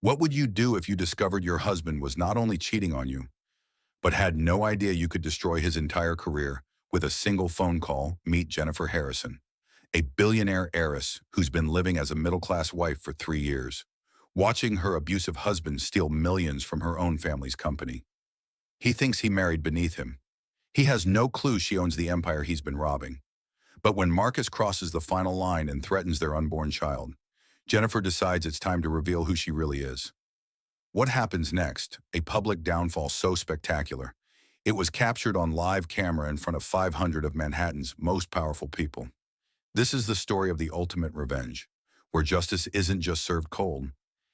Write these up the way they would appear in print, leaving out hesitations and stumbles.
What would you do if you discovered your husband was not only cheating on you, but had no idea you could destroy his entire career with a single phone call? Meet Jennifer Harrison, a billionaire heiress who's been living as a middle-class wife for 3 years, watching her abusive husband steal millions from her own family's company. He thinks he married beneath him. He has no clue she owns the empire he's been robbing. But when Marcus crosses the final line and threatens their unborn child, Jennifer decides it's time to reveal who she really is. What happens next? A public downfall so spectacular. It was captured on live camera in front of 500 of Manhattan's most powerful people. This is the story of the ultimate revenge, where justice isn't just served cold,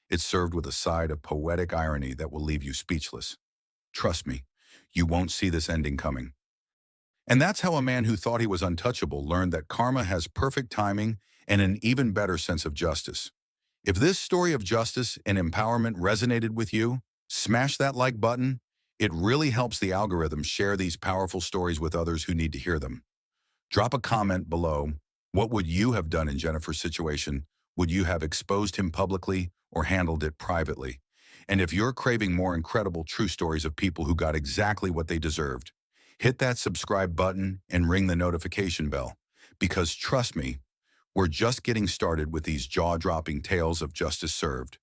it's served with a side of poetic irony that will leave you speechless. Trust me, you won't see this ending coming. And that's how a man who thought he was untouchable learned that karma has perfect timing and an even better sense of justice. If this story of justice and empowerment resonated with you, smash that like button. It really helps the algorithm share these powerful stories with others who need to hear them. Drop a comment below. What would you have done in Jennifer's situation? Would you have exposed him publicly or handled it privately? And if you're craving more incredible true stories of people who got exactly what they deserved, hit that subscribe button and ring the notification bell. Because trust me, we're just getting started with these jaw-dropping tales of justice served.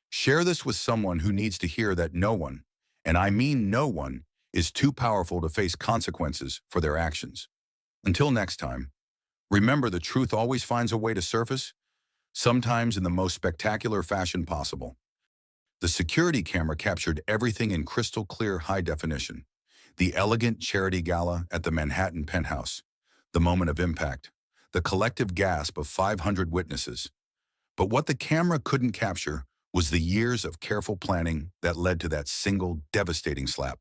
Share this with someone who needs to hear that no one, and I mean no one, is too powerful to face consequences for their actions. Until next time, remember the truth always finds a way to surface, sometimes in the most spectacular fashion possible. The security camera captured everything in crystal clear high definition. The elegant charity gala at the Manhattan penthouse, the moment of impact, the collective gasp of 500 witnesses. But what the camera couldn't capture was the years of careful planning that led to that single devastating slap.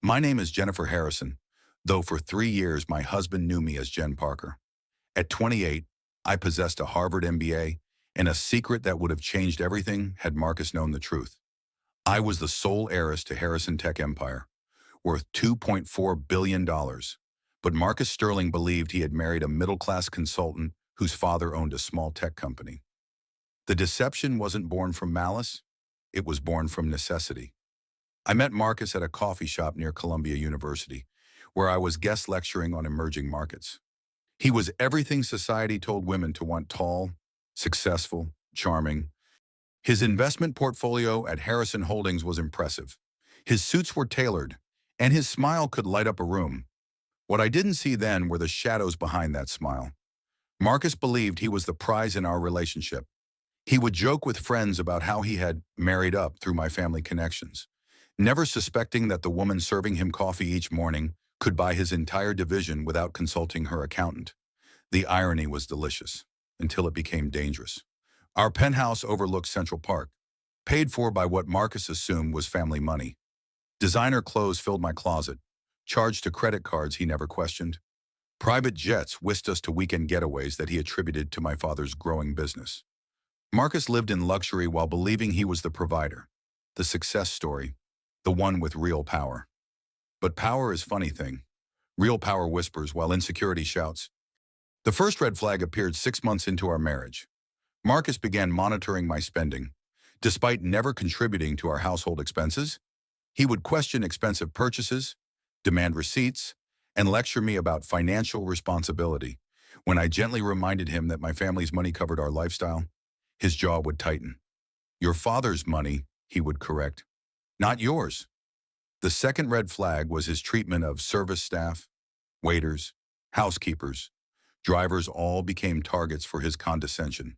My name is Jennifer Harrison, though for 3 years my husband knew me as Jen Parker. At 28, I possessed a Harvard MBA and a secret that would have changed everything had Marcus known the truth. I was the sole heiress to Harrison Tech Empire, worth $2.4 billion. But Marcus Sterling believed he had married a middle-class consultant whose father owned a small tech company. The deception wasn't born from malice, it was born from necessity. I met Marcus at a coffee shop near Columbia University, where I was guest lecturing on emerging markets. He was everything society told women to want: tall, successful, charming. His investment portfolio at Harrison Holdings was impressive. His suits were tailored, and his smile could light up a room. What I didn't see then were the shadows behind that smile. Marcus believed he was the prize in our relationship. He would joke with friends about how he had married up through my family connections, never suspecting that the woman serving him coffee each morning could buy his entire division without consulting her accountant. The irony was delicious, until it became dangerous. Our penthouse overlooked Central Park, paid for by what Marcus assumed was family money. Designer clothes filled my closet, charged to credit cards he never questioned. Private jets whisked us to weekend getaways that he attributed to my father's growing business. Marcus lived in luxury while believing he was the provider, the success story, the one with real power. But power is a funny thing. Real power whispers while insecurity shouts. The first red flag appeared 6 months into our marriage. Marcus began monitoring my spending. Despite never contributing to our household expenses, he would question expensive purchases, demand receipts, and lecture me about financial responsibility. When I gently reminded him that my family's money covered our lifestyle, his jaw would tighten. "Your father's money," he would correct, "not yours." The second red flag was his treatment of service staff, waiters, housekeepers. Drivers all became targets for his condescension.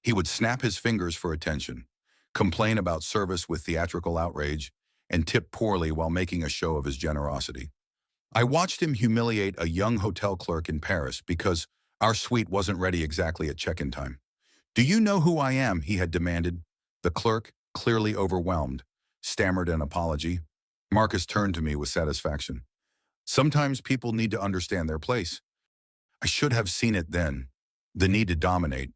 He would snap his fingers for attention, complain about service with theatrical outrage, and tip poorly while making a show of his generosity. I watched him humiliate a young hotel clerk in Paris because our suite wasn't ready exactly at check-in time. "Do you know who I am?" he had demanded. The clerk, clearly overwhelmed, stammered an apology. Marcus turned to me with satisfaction. Sometimes people need to understand their place. I should have seen it then. The need to dominate,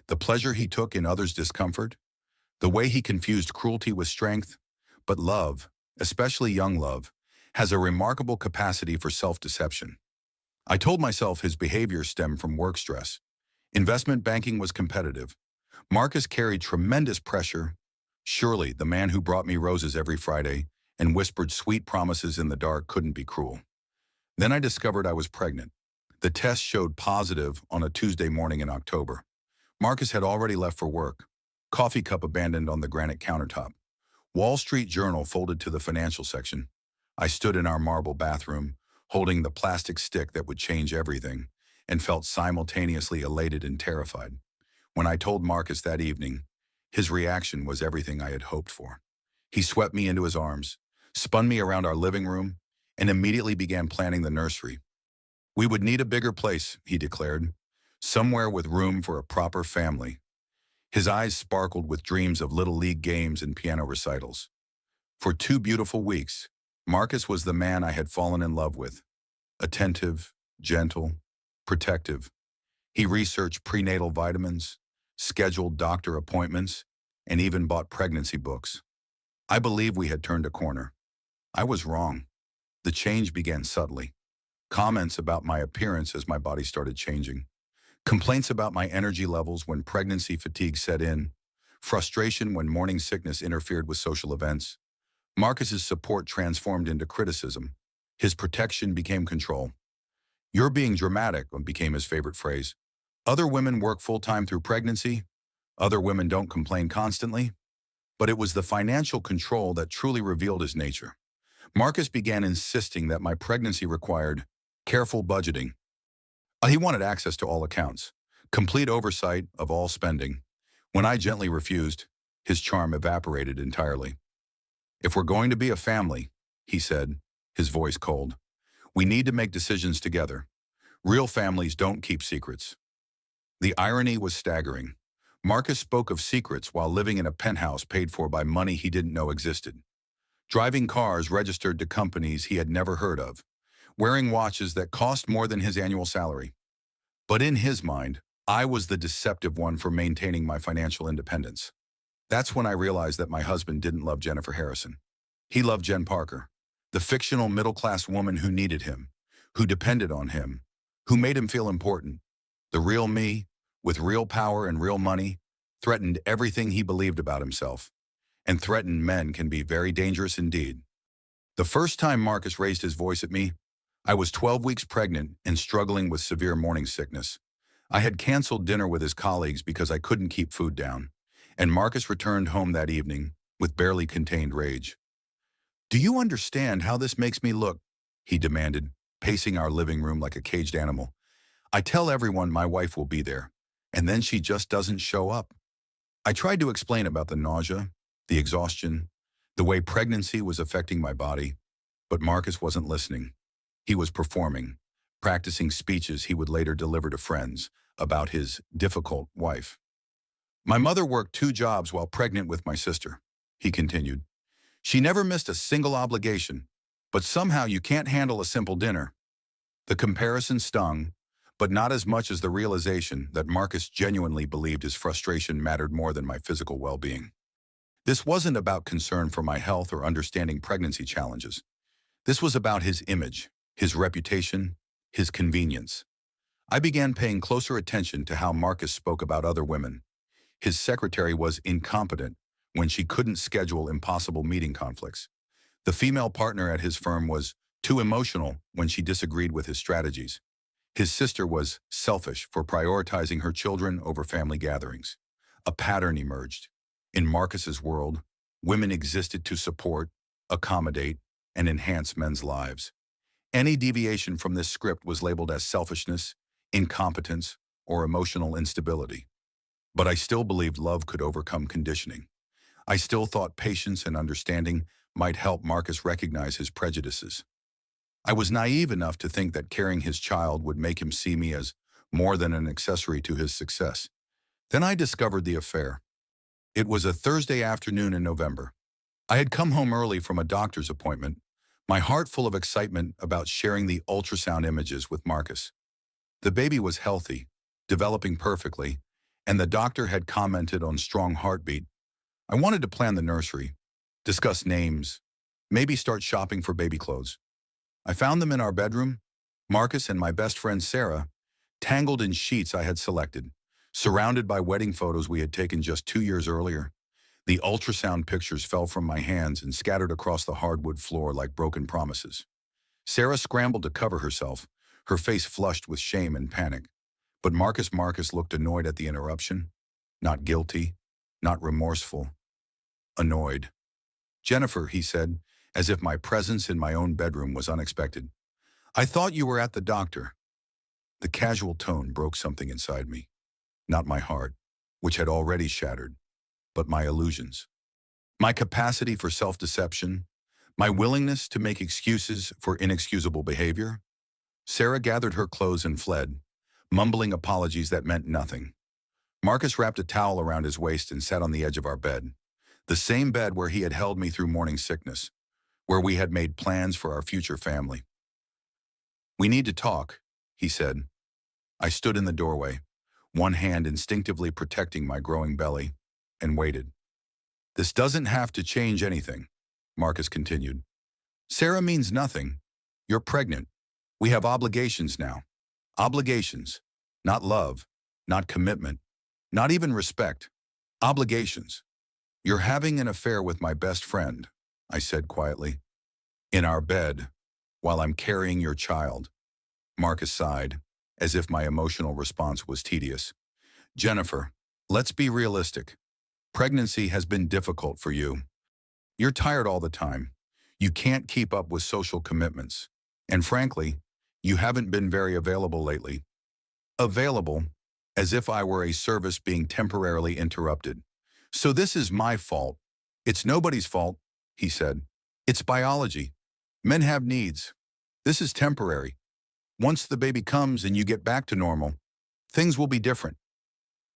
the pleasure he took in others' discomfort, the way he confused cruelty with strength. But love, especially young love, has a remarkable capacity for self-deception. I told myself his behavior stemmed from work stress. Investment banking was competitive. Marcus carried tremendous pressure, Surely, the man who brought me roses every Friday and whispered sweet promises in the dark couldn't be cruel. Then I discovered I was pregnant. The test showed positive on a Tuesday morning in October. Marcus had already left for work, coffee cup abandoned on the granite countertop. Wall Street Journal folded to the financial section. I stood in our marble bathroom, holding the plastic stick that would change everything, and felt simultaneously elated and terrified. When I told Marcus that evening, his reaction was everything I had hoped for. He swept me into his arms, spun me around our living room, and immediately began planning the nursery. We would need a bigger place, he declared, somewhere with room for a proper family. His eyes sparkled with dreams of little league games and piano recitals. For 2 beautiful weeks, Marcus was the man I had fallen in love with. Attentive, gentle, protective. He researched prenatal vitamins, scheduled doctor appointments, and even bought pregnancy books. I believed we had turned a corner. I was wrong. The change began subtly. Comments about my appearance as my body started changing. Complaints about my energy levels when pregnancy fatigue set in. Frustration when morning sickness interfered with social events. Marcus's support transformed into criticism. His protection became control. "You're being dramatic," became his favorite phrase. "Other women work full-time through pregnancy. Other women don't complain constantly." But it was the financial control that truly revealed his nature. Marcus began insisting that my pregnancy required careful budgeting. He wanted access to all accounts, complete oversight of all spending. When I gently refused, his charm evaporated entirely. "If we're going to be a family," he said, his voice cold, "we need to make decisions together. Real families don't keep secrets." The irony was staggering. Marcus spoke of secrets while living in a penthouse paid for by money he didn't know existed. Driving cars registered to companies he had never heard of. Wearing watches that cost more than his annual salary. But in his mind, I was the deceptive one for maintaining my financial independence. That's when I realized that my husband didn't love Jennifer Harrison. He loved Jen Parker, the fictional middle-class woman who needed him, who depended on him, who made him feel important. The real me, with real power and real money, threatened everything he believed about himself. And threatened men can be very dangerous indeed. The first time Marcus raised his voice at me, I was 12 weeks pregnant and struggling with severe morning sickness. I had canceled dinner with his colleagues because I couldn't keep food down, and Marcus returned home that evening with barely contained rage. "Do you understand how this makes me look?" he demanded, pacing our living room like a caged animal. "I tell everyone my wife will be there, and then she just doesn't show up." I tried to explain about the nausea, the exhaustion, the way pregnancy was affecting my body, but Marcus wasn't listening. He was performing, practicing speeches he would later deliver to friends about his difficult wife. "My mother worked 2 jobs while pregnant with my sister," he continued. "She never missed a single obligation, but somehow you can't handle a simple dinner." The comparison stung, but not as much as the realization that Marcus genuinely believed his frustration mattered more than my physical well-being. This wasn't about concern for my health or understanding pregnancy challenges. This was about his image, his reputation, his convenience. I began paying closer attention to how Marcus spoke about other women. His secretary was incompetent when she couldn't schedule impossible meeting conflicts. The female partner at his firm was too emotional when she disagreed with his strategies. His sister was selfish for prioritizing her children over family gatherings. A pattern emerged. In Marcus's world, women existed to support, accommodate, and enhance men's lives. Any deviation from this script was labeled as selfishness, incompetence, or emotional instability. But I still believed love could overcome conditioning. I still thought patience and understanding might help Marcus recognize his prejudices. I was naive enough to think that carrying his child would make him see me as more than an accessory to his success. Then I discovered the affair. It was a Thursday afternoon in November. I had come home early from a doctor's appointment, my heart full of excitement about sharing the ultrasound images with Marcus. The baby was healthy, developing perfectly, and the doctor had commented on strong heartbeat. I wanted to plan the nursery, discuss names, maybe start shopping for baby clothes. I found them in our bedroom, Marcus and my best friend Sarah, tangled in sheets I had selected, surrounded by wedding photos we had taken just 2 years earlier. The ultrasound pictures fell from my hands and scattered across the hardwood floor like broken promises. Sarah scrambled to cover herself, her face flushed with shame and panic. But Marcus looked annoyed at the interruption. Not guilty, not remorseful. Annoyed. "Jennifer," he said, as if my presence in my own bedroom was unexpected. "I thought you were at the doctor." The casual tone broke something inside me. Not my heart, which had already shattered, but my illusions. My capacity for self-deception, my willingness to make excuses for inexcusable behavior. Sarah gathered her clothes and fled, mumbling apologies that meant nothing. Marcus wrapped a towel around his waist and sat on the edge of our bed. The same bed where he had held me through morning sickness, where we had made plans for our future family. "We need to talk," he said. I stood in the doorway, one hand instinctively protecting my growing belly, and waited. "This doesn't have to change anything," Marcus continued. "Sarah means nothing. You're pregnant. We have obligations now. Obligations. Not love, not commitment, not even respect. Obligations. You're having an affair with my best friend," I said quietly. "In our bed, while I'm carrying your child." Marcus sighed, as if my emotional response was tedious. "Jennifer, let's be realistic. Pregnancy has been difficult for you. You're tired all the time. You can't keep up with social commitments. And frankly, you haven't been very available lately." Available, as if I were a service being temporarily interrupted. "So this is my fault." "It's nobody's fault," he said. "It's biology. Men have needs. This is temporary. Once the baby comes and you get back to normal, things will be different."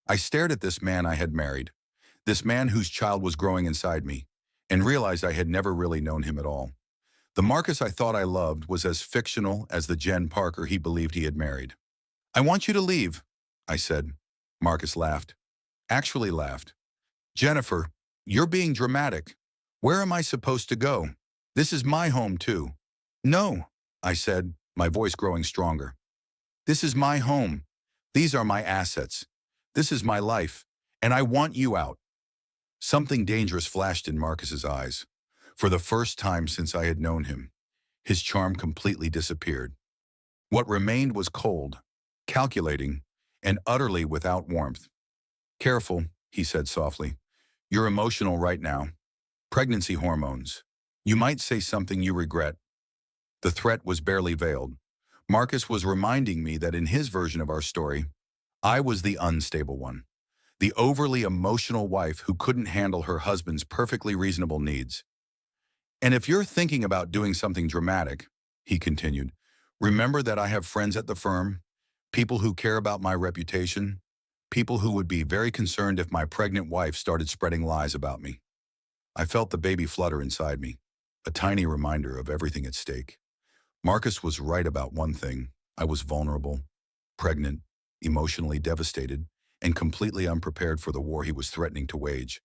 I stared at this man I had married, this man whose child was growing inside me, and realized I had never really known him at all. The Marcus I thought I loved was as fictional as the Jen Parker he believed he had married. "I want you to leave," I said. Marcus laughed. Actually laughed. "Jennifer, you're being dramatic. Where am I supposed to go? This is my home too." "No," I said, my voice growing stronger. "This is my home. These are my assets. This is my life, and I want you out." Something dangerous flashed in Marcus's eyes. For the first time since I had known him, his charm completely disappeared. What remained was cold, calculating, and utterly without warmth. "Careful," he said softly. "You're emotional right now. Pregnancy hormones. You might say something you regret." The threat was barely veiled. Marcus was reminding me that in his version of our story, I was the unstable one, the overly emotional wife who couldn't handle her husband's perfectly reasonable needs. "And if you're thinking about doing something dramatic," he continued, "remember that I have friends at the firm, people who care about my reputation, people who would be very concerned if my pregnant wife started spreading lies about me." I felt the baby flutter inside me, a tiny reminder of everything at stake. Marcus was right about one thing. I was vulnerable, pregnant, emotionally devastated, and completely unprepared for the war he was threatening to wage.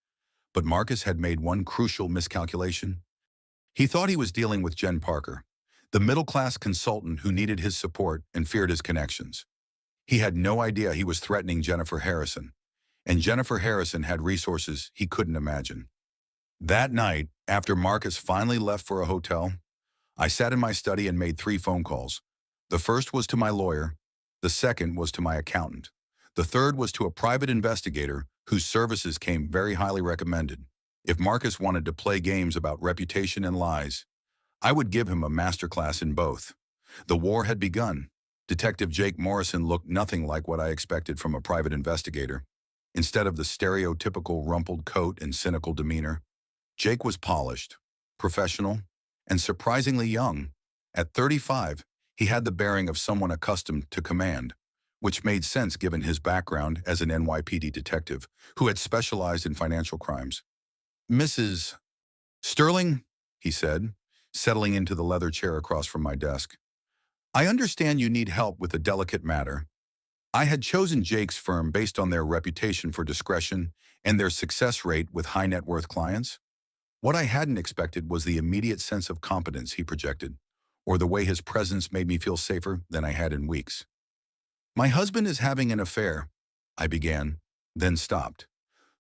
But Marcus had made one crucial miscalculation. He thought he was dealing with Jen Parker, the middle-class consultant who needed his support and feared his connections. He had no idea he was threatening Jennifer Harrison, and Jennifer Harrison had resources he couldn't imagine. That night, after Marcus finally left for a hotel, I sat in my study and made 3 phone calls. The first was to my lawyer, the second was to my accountant, the third was to a private investigator whose services came very highly recommended. If Marcus wanted to play games about reputation and lies, I would give him a masterclass in both. The war had begun. Detective Jake Morrison looked nothing like what I expected from a private investigator. Instead of the stereotypical rumpled coat and cynical demeanor, Jake was polished, professional, and surprisingly young. At 35, he had the bearing of someone accustomed to command, which made sense given his background as an NYPD detective who had specialized in financial crimes. "Mrs. Sterling," he said, settling into the leather chair across from my desk. "I understand you need help with a delicate matter." I had chosen Jake's firm based on their reputation for discretion and their success rate with high net worth clients. What I hadn't expected was the immediate sense of competence he projected, or the way his presence made me feel safer than I had in weeks. "My husband is having an affair," I began, then stopped.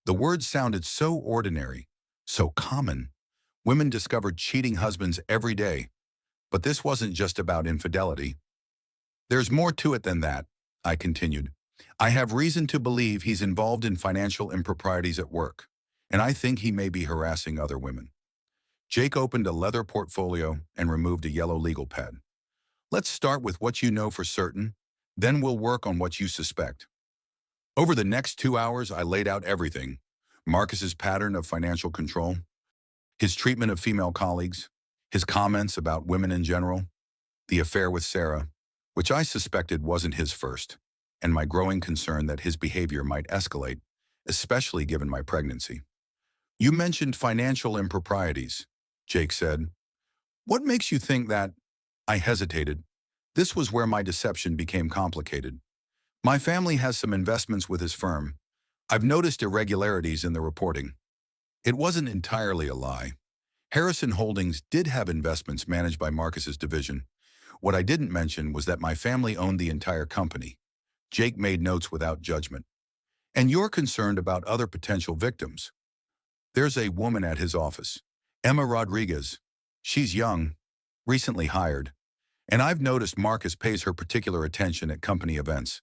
The words sounded so ordinary, so common. Women discovered cheating husbands every day, but this wasn't just about infidelity. There's more to it than that, I continued. I have reason to believe he's involved in financial improprieties at work, and I think he may be harassing other women. Jake opened a leather portfolio and removed a yellow legal pad. Let's start with what you know for certain, then we'll work on what you suspect. Over the next 2 hours, I laid out everything. Marcus's pattern of financial control, his treatment of female colleagues, his comments about women in general, the affair with Sarah, which I suspected wasn't his first, and my growing concern that his behavior might escalate, especially given my pregnancy. You mentioned financial improprieties, Jake said. What makes you think that? I hesitated. This was where my deception became complicated. My family has some investments with his firm. I've noticed irregularities in the reporting. It wasn't entirely a lie. Harrison Holdings did have investments managed by Marcus's division. What I didn't mention was that my family owned the entire company. Jake made notes without judgment. And you're concerned about other potential victims. There's a woman at his office, Emma Rodriguez. She's young, recently hired, and I've noticed Marcus pays her particular attention at company events.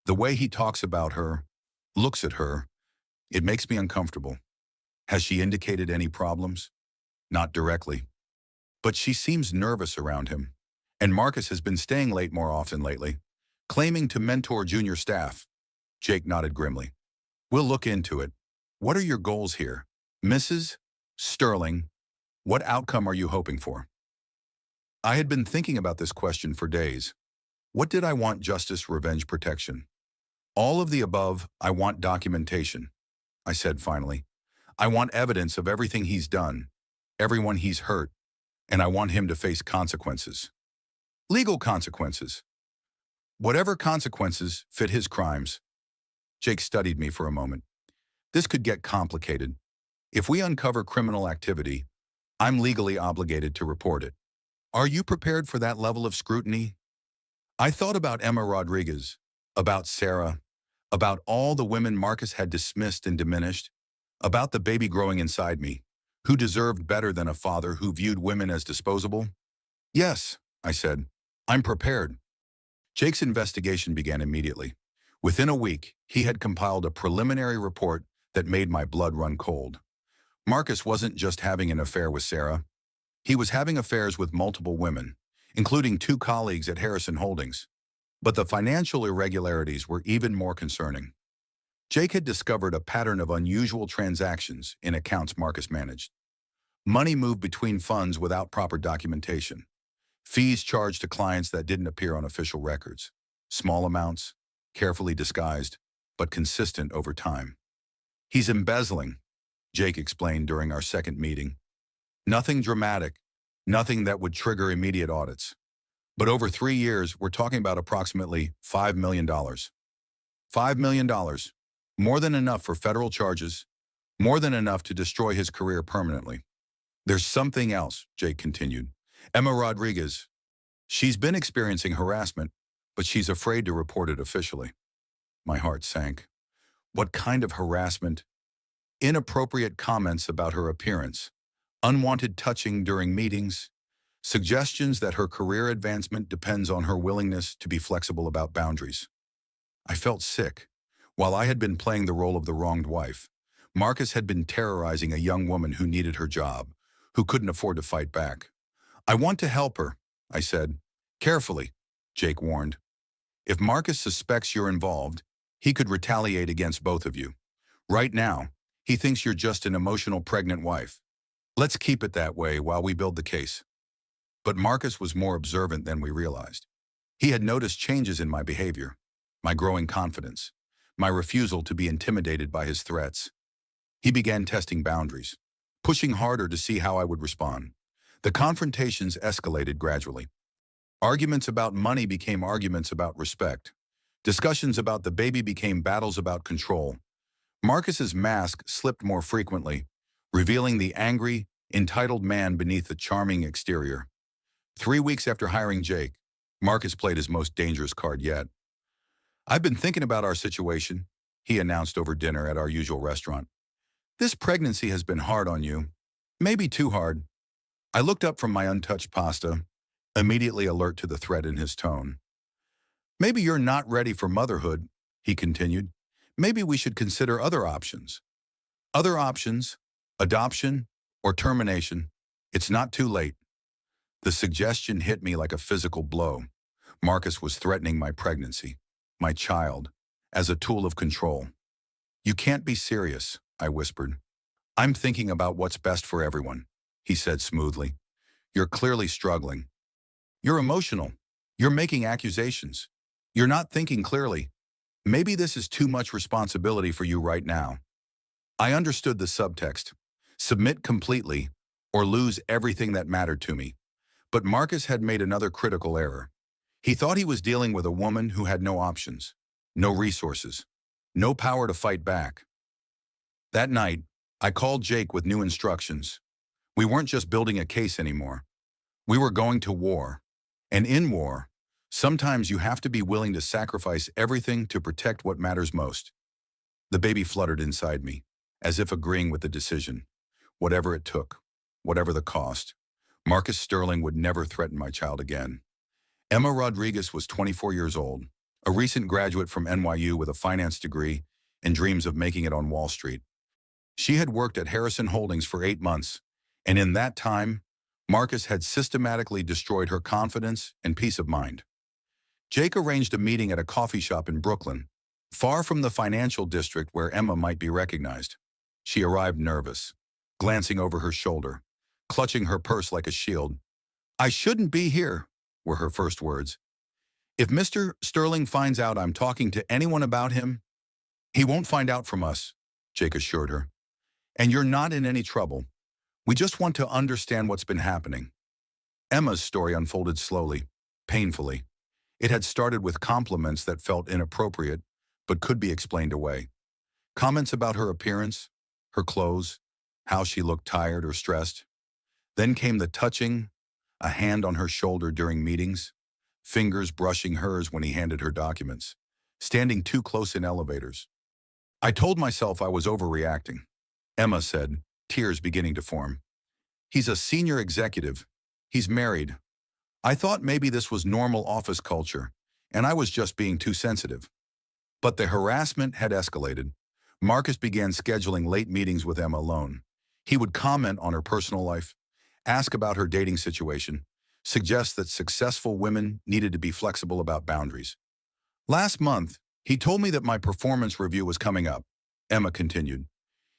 The way he talks about her, looks at her, it makes me uncomfortable. Has she indicated any problems? Not directly. But she seems nervous around him. And Marcus has been staying late more often lately, claiming to mentor junior staff. Jake nodded grimly. We'll look into it. What are your goals here? Mrs. Sterling, what outcome are you hoping for? I had been thinking about this question for days. What did I want? Justice, revenge, protection? All of the above. I want documentation, I said finally. I want evidence of everything he's done, everyone he's hurt, and I want him to face consequences. Legal consequences. Whatever consequences fit his crimes. Jake studied me for a moment. This could get complicated. If we uncover criminal activity, I'm legally obligated to report it. Are you prepared for that level of scrutiny? I thought about Emma Rodriguez, about Sarah, about all the women Marcus had dismissed and diminished, about the baby growing inside me, who deserved better than a father who viewed women as disposable. Yes, I said, I'm prepared. Jake's investigation began immediately. Within a week, he had compiled a preliminary report that made my blood run cold. Marcus wasn't just having an affair with Sarah. He was having affairs with multiple women, including 2 colleagues at Harrison Holdings. But the financial irregularities were even more concerning. Jake had discovered a pattern of unusual transactions in accounts Marcus managed. Money moved between funds without proper documentation. Fees charged to clients that didn't appear on official records. Small amounts, carefully disguised, but consistent over time. He's embezzling, Jake explained during our second meeting. Nothing dramatic, nothing that would trigger immediate audits. But over 3 years, we're talking about approximately $5 million. $5 million. More than enough for federal charges, more than enough to destroy his career permanently. There's something else, Jake continued. Emma Rodriguez. She's been experiencing harassment, but she's afraid to report it officially. My heart sank. What kind of harassment? Inappropriate comments about her appearance, unwanted touching during meetings, suggestions that her career advancement depends on her willingness to be flexible about boundaries. I felt sick. While I had been playing the role of the wronged wife, Marcus had been terrorizing a young woman who needed her job, who couldn't afford to fight back. I want to help her, I said. Carefully, Jake warned. If Marcus suspects you're involved, he could retaliate against both of you. Right now, he thinks you're just an emotional pregnant wife. Let's keep it that way while we build the case. But Marcus was more observant than we realized. He had noticed changes in my behavior, my growing confidence, my refusal to be intimidated by his threats. He began testing boundaries, pushing harder to see how I would respond. The confrontations escalated gradually. Arguments about money became arguments about respect. Discussions about the baby became battles about control. Marcus's mask slipped more frequently, revealing the angry, entitled man beneath the charming exterior. 3 weeks after hiring Jake, Marcus played his most dangerous card yet. I've been thinking about our situation, he announced over dinner at our usual restaurant. This pregnancy has been hard on you. Maybe too hard. I looked up from my untouched pasta, immediately alert to the threat in his tone. Maybe you're not ready for motherhood, he continued. Maybe we should consider other options. Other options, adoption, or termination. It's not too late. The suggestion hit me like a physical blow. Marcus was threatening my pregnancy, my child, as a tool of control. You can't be serious, I whispered. I'm thinking about what's best for everyone, he said smoothly. You're clearly struggling. You're emotional. You're making accusations. You're not thinking clearly. Maybe this is too much responsibility for you right now. I understood the subtext. Submit completely or lose everything that mattered to me. But Marcus had made another critical error. He thought he was dealing with a woman who had no options, no resources, no power to fight back. That night, I called Jake with new instructions. We weren't just building a case anymore. We were going to war. And in war, sometimes you have to be willing to sacrifice everything to protect what matters most. The baby fluttered inside me, as if agreeing with the decision. Whatever it took, whatever the cost, Marcus Sterling would never threaten my child again. Emma Rodriguez was 24 years old, a recent graduate from NYU with a finance degree and dreams of making it on Wall Street. She had worked at Harrison Holdings for 8 months, and in that time, Marcus had systematically destroyed her confidence and peace of mind. Jake arranged a meeting at a coffee shop in Brooklyn, far from the financial district where Emma might be recognized. She arrived nervous, glancing over her shoulder, clutching her purse like a shield. "I shouldn't be here," were her first words. "If Mr. Sterling finds out I'm talking to anyone about him, he won't find out from us," Jake assured her. "And you're not in any trouble. We just want to understand what's been happening." Emma's story unfolded slowly, painfully. It had started with compliments that felt inappropriate, but could be explained away. Comments about her appearance, her clothes, how she looked tired or stressed. Then came the touching, a hand on her shoulder during meetings, fingers brushing hers when he handed her documents, standing too close in elevators. "I told myself I was overreacting," Emma said, tears beginning to form. "He's a senior executive. He's married. I thought maybe this was normal office culture, and I was just being too sensitive." But the harassment had escalated. Marcus began scheduling late meetings with Emma alone. He would comment on her personal life, ask about her dating situation, suggest that successful women needed to be flexible about boundaries. "Last month, he told me that my performance review was coming up," Emma continued.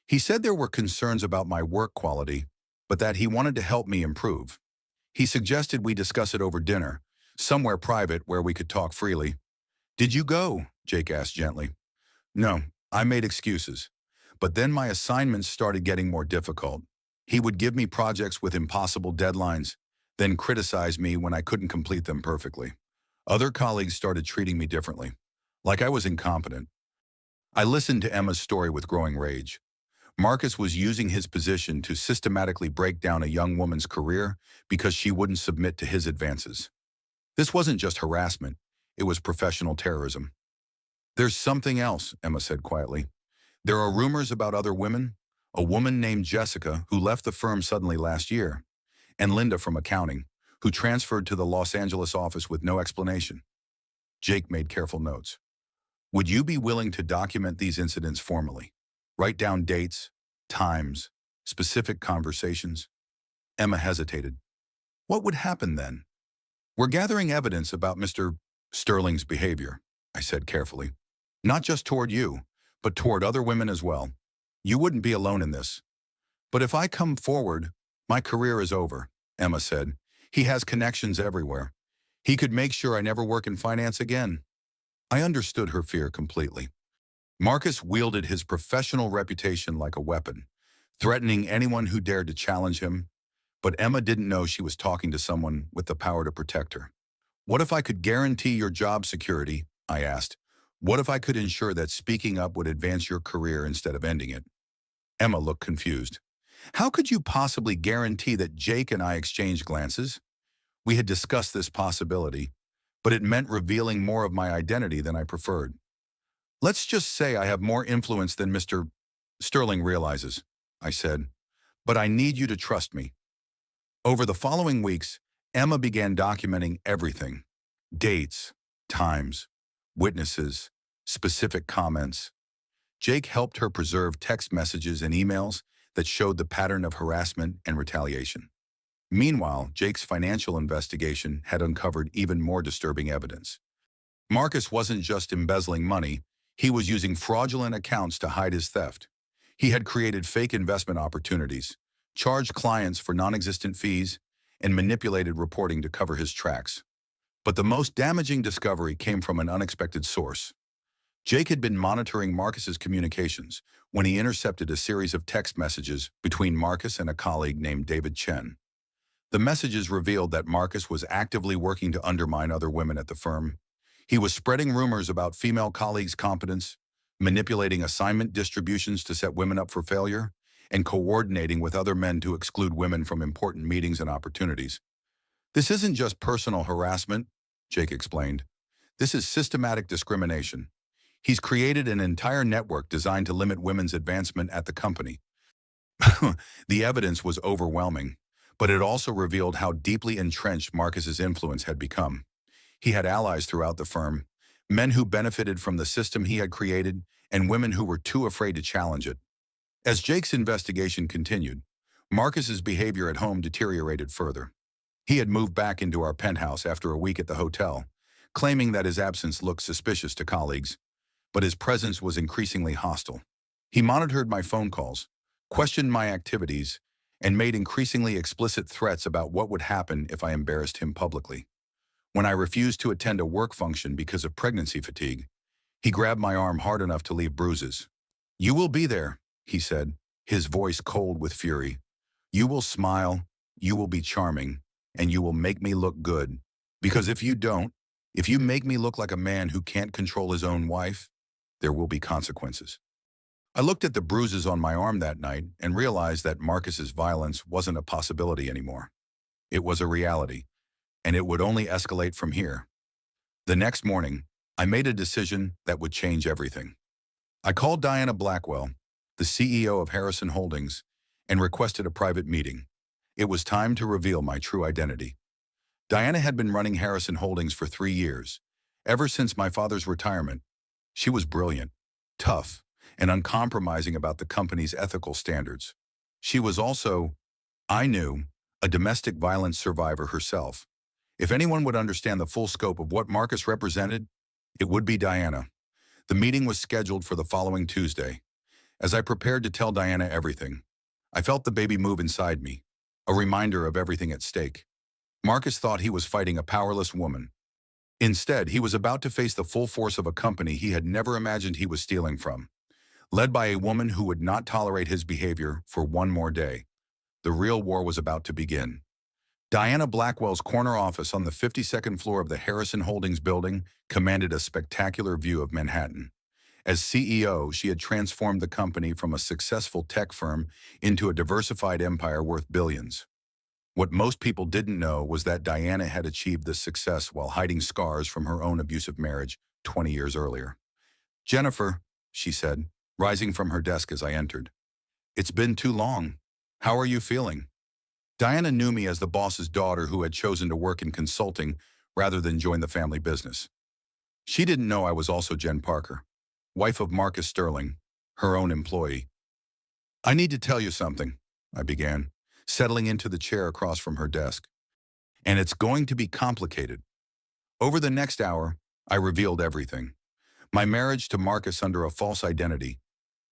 "He said there were concerns about my work quality, but that he wanted to help me improve. He suggested we discuss it over dinner, somewhere private where we could talk freely." "Did you go?" Jake asked gently. "No, I made excuses. But then my assignments started getting more difficult. He would give me projects with impossible deadlines, then criticize me when I couldn't complete them perfectly. Other colleagues started treating me differently, like I was incompetent." I listened to Emma's story with growing rage. Marcus was using his position to systematically break down a young woman's career because she wouldn't submit to his advances. This wasn't just harassment, it was professional terrorism. "There's something else," Emma said quietly. "There are rumors about other women, a woman named Jessica who left the firm suddenly last year, and Linda from accounting, who transferred to the Los Angeles office with no explanation." Jake made careful notes. "Would you be willing to document these incidents formally? Write down dates, times, specific conversations?" Emma hesitated. "What would happen then?" "We're gathering evidence about Mr. Sterling's behavior," I said carefully. "Not just toward you, but toward other women as well. You wouldn't be alone in this." "But if I come forward, my career is over," Emma said. "He has connections everywhere. He could make sure I never work in finance again." I understood her fear completely. Marcus wielded his professional reputation like a weapon, threatening anyone who dared to challenge him. But Emma didn't know she was talking to someone with the power to protect her. "What if I could guarantee your job security?" I asked. "What if I could ensure that speaking up would advance your career instead of ending it?" Emma looked confused. "How could you possibly guarantee that?" Jake and I exchanged glances. We had discussed this possibility, but it meant revealing more of my identity than I preferred. Let's just say I have more influence than Mr. Sterling realizes, I said, but I need you to trust me. Over the following weeks, Emma began documenting everything: dates, times, witnesses, specific comments. Jake helped her preserve text messages and emails that showed the pattern of harassment and retaliation. Meanwhile, Jake's financial investigation had uncovered even more disturbing evidence. Marcus wasn't just embezzling money, he was using fraudulent accounts to hide his theft. He had created fake investment opportunities, charged clients for non-existent fees, and manipulated reporting to cover his tracks. But the most damaging discovery came from an unexpected source. Jake had been monitoring Marcus's communications when he intercepted a series of text messages between Marcus and a colleague named David Chen. The messages revealed that Marcus was actively working to undermine other women at the firm. He was spreading rumors about female colleagues' competence, manipulating assignment distributions to set women up for failure, and coordinating with other men to exclude women from important meetings and opportunities. This isn't just personal harassment, Jake explained. This is systematic discrimination. He's created an entire network designed to limit women's advancement at the company. The evidence was overwhelming, but it also revealed how deeply entrenched Marcus's influence had become. He had allies throughout the firm, men who benefited from the system he had created, and women who were too afraid to challenge it. As Jake's investigation continued, Marcus's behavior at home deteriorated further. He had moved back into our penthouse after a week at the hotel, claiming that his absence looked suspicious to colleagues, but his presence was increasingly hostile. He monitored my phone calls, questioned my activities, and made increasingly explicit threats about what would happen if I embarrassed him publicly. When I refused to attend a work function because of pregnancy fatigue, he grabbed my arm hard enough to leave bruises. "You will be there," he said, his voice cold with fury. "You will smile, you will be charming, and you will make me look good. Because if you don't, if you make me look like a man who can't control his own wife, there will be consequences." I looked at the bruises on my arm that night and realized that Marcus's violence wasn't a possibility anymore. It was a reality, and it would only escalate from here. The next morning, I made a decision that would change everything. I called Diana Blackwell, the CEO of Harrison Holdings, and requested a private meeting. It was time to reveal my true identity. Diana had been running Harrison Holdings for 3 years, ever since my father's retirement. She was brilliant, tough, and uncompromising about the company's ethical standards. She was also, I knew, a domestic violence survivor herself. If anyone would understand the full scope of what Marcus represented, it would be Diana. The meeting was scheduled for the following Tuesday. As I prepared to tell Diana everything, I felt the baby move inside me, a reminder of everything at stake. Marcus thought he was fighting a powerless woman. Instead, he was about to face the full force of a company he had never imagined he was stealing from, led by a woman who would not tolerate his behavior for one more day. The real war was about to begin. Diana Blackwell's corner office on the 52nd floor of the Harrison Holdings building commanded a spectacular view of Manhattan. As CEO, she had transformed the company from a successful tech firm into a diversified empire worth billions. What most people didn't know was that Diana had achieved this success while hiding scars from her own abusive marriage 20 years earlier. "Jennifer," she said, rising from her desk as I entered. "It's been too long. How are you feeling?" Diana knew me as the boss's daughter who had chosen to work in consulting rather than join the family business. She didn't know I was also Jen Parker, wife of Marcus Sterling, her own employee. "I need to tell you something," I began, settling into the chair across from her desk. "And it's going to be complicated." Over the next hour, I revealed everything. My marriage to Marcus under a false identity,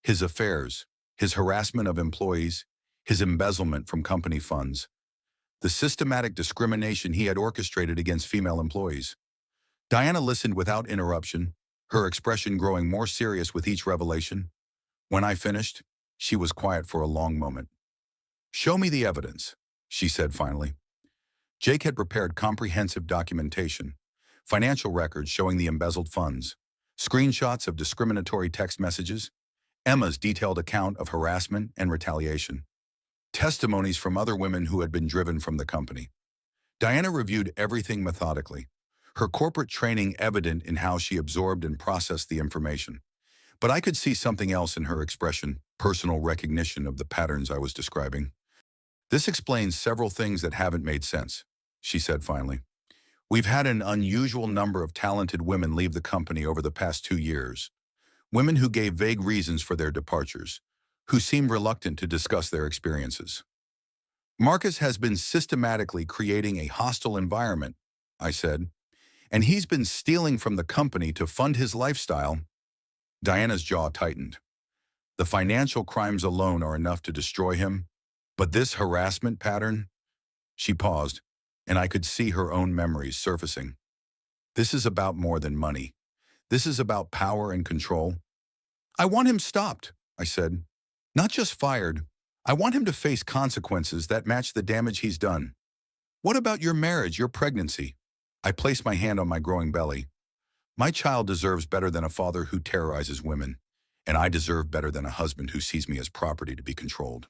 his affairs, his harassment of employees, his embezzlement from company funds, the systematic discrimination he had orchestrated against female employees. Diana listened without interruption, her expression growing more serious with each revelation. When I finished, she was quiet for a long moment. "Show me the evidence," she said finally. Jake had prepared comprehensive documentation, financial records showing the embezzled funds, screenshots of discriminatory text messages, Emma's detailed account of harassment and retaliation, testimonies from other women who had been driven from the company. Diana reviewed everything methodically, her corporate training evident in how she absorbed and processed the information. But I could see something else in her expression, personal recognition of the patterns I was describing. This explains several things that haven't made sense, she said finally. We've had an unusual number of talented women leave the company over the past 2 years. Women who gave vague reasons for their departures, who seemed reluctant to discuss their experiences. Marcus has been systematically creating a hostile environment, I said, and he's been stealing from the company to fund his lifestyle. Diana's jaw tightened. The financial crimes alone are enough to destroy him, but this harassment pattern? She paused, and I could see her own memories surfacing. This is about more than money. This is about power and control. I want him stopped, I said. Not just fired. I want him to face consequences that match the damage he's done. What about your marriage, your pregnancy? I placed my hand on my growing belly. My child deserves better than a father who terrorizes women, and I deserve better than a husband who sees me as property to be controlled.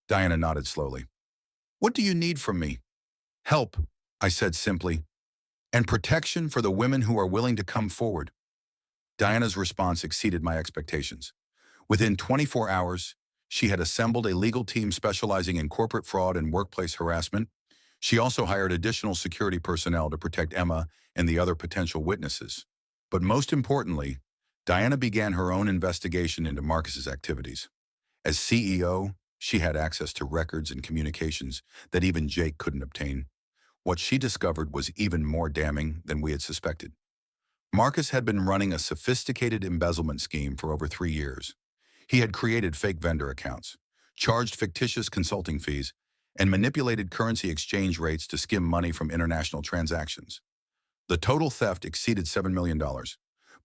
Diana nodded slowly. What do you need from me? Help, I said simply, and protection for the women who are willing to come forward. Diana's response exceeded my expectations. Within 24 hours, she had assembled a legal team specializing in corporate fraud and workplace harassment. She also hired additional security personnel to protect Emma and the other potential witnesses. But most importantly, Diana began her own investigation into Marcus's activities. As CEO, she had access to records and communications that even Jake couldn't obtain. What she discovered was even more damning than we had suspected. Marcus had been running a sophisticated embezzlement scheme for over 3 years. He had created fake vendor accounts, charged fictitious consulting fees, and manipulated currency exchange rates to skim money from international transactions. The total theft exceeded $7 million,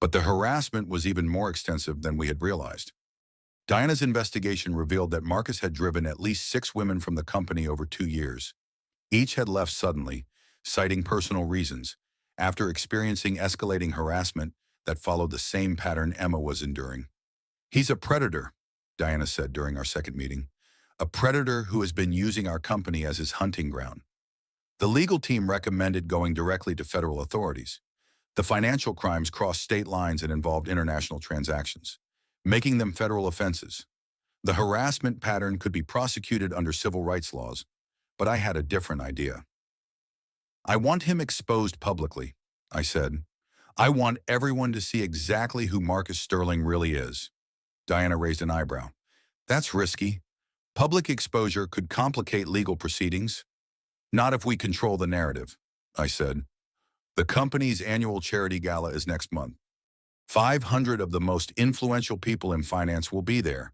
but the harassment was even more extensive than we had realized. Diana's investigation revealed that Marcus had driven at least 6 women from the company over 2 years. Each had left suddenly, citing personal reasons, after experiencing escalating harassment that followed the same pattern Emma was enduring. He's a predator, Diana said during our second meeting. A predator who has been using our company as his hunting ground. The legal team recommended going directly to federal authorities. The financial crimes crossed state lines and involved international transactions, making them federal offenses. The harassment pattern could be prosecuted under civil rights laws, but I had a different idea. I want him exposed publicly, I said. I want everyone to see exactly who Marcus Sterling really is. Diana raised an eyebrow. That's risky. Public exposure could complicate legal proceedings. Not if we control the narrative, I said. The company's annual charity gala is next month. 500 of the most influential people in finance will be there.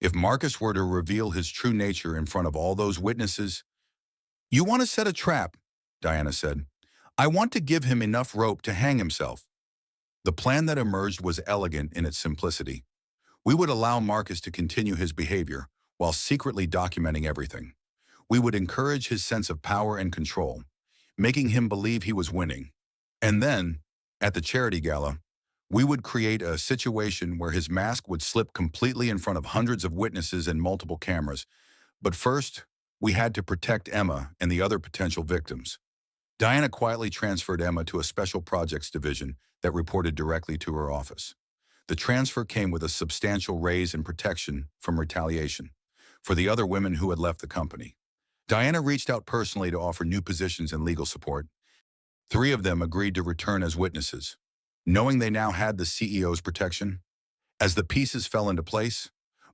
If Marcus were to reveal his true nature in front of all those witnesses, you want to set a trap, Diana said. I want to give him enough rope to hang himself. The plan that emerged was elegant in its simplicity. We would allow Marcus to continue his behavior while secretly documenting everything. We would encourage his sense of power and control, making him believe he was winning. And then, at the charity gala, we would create a situation where his mask would slip completely in front of hundreds of witnesses and multiple cameras. But first, we had to protect Emma and the other potential victims. Diana quietly transferred Emma to a special projects division that reported directly to her office. The transfer came with a substantial raise in protection from retaliation for the other women who had left the company. Diana reached out personally to offer new positions and legal support. 3 of them agreed to return as witnesses, knowing they now had the CEO's protection. As the pieces fell into place,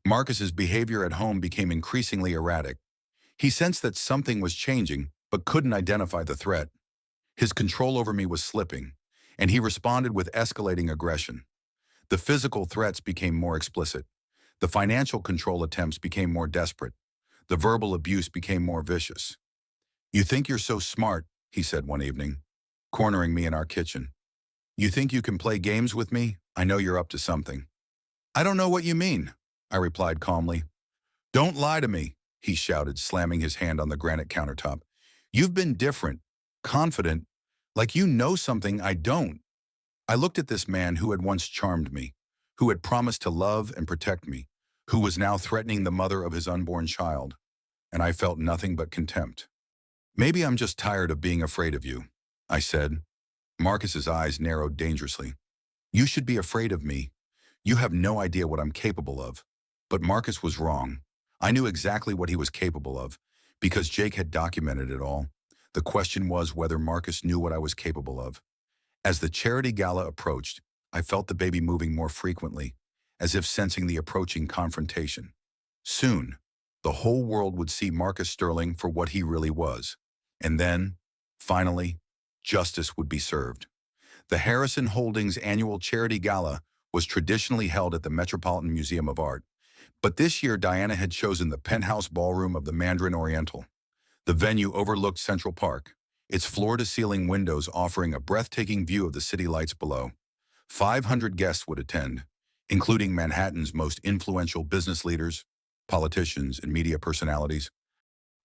Marcus's behavior at home became increasingly erratic. He sensed that something was changing, but couldn't identify the threat. His control over me was slipping, and he responded with escalating aggression. The physical threats became more explicit. The financial control attempts became more desperate. The verbal abuse became more vicious. You think you're so smart, he said one evening, cornering me in our kitchen. You think you can play games with me? I know you're up to something. I don't know what you mean, I replied calmly. Don't lie to me, he shouted, slamming his hand on the granite countertop. You've been different, confident, like you know something I don't. I looked at this man who had once charmed me, who had promised to love and protect me, who was now threatening the mother of his unborn child, and I felt nothing but contempt. Maybe I'm just tired of being afraid of you, I said. Marcus's eyes narrowed dangerously. You should be afraid of me. You have no idea what I'm capable of. But Marcus was wrong. I knew exactly what he was capable of, because Jake had documented it all. The question was whether Marcus knew what I was capable of. As the charity gala approached, I felt the baby moving more frequently, as if sensing the approaching confrontation. Soon, the whole world would see Marcus Sterling for what he really was. And then, finally, justice would be served. The Harrison Holdings annual charity gala was traditionally held at the Metropolitan Museum of Art, but this year Diana had chosen the penthouse ballroom of the Mandarin Oriental. The venue overlooked Central Park, its floor-to-ceiling windows offering a breathtaking view of the city lights below. 500 guests would attend, including Manhattan's most influential business leaders, politicians, and media personalities.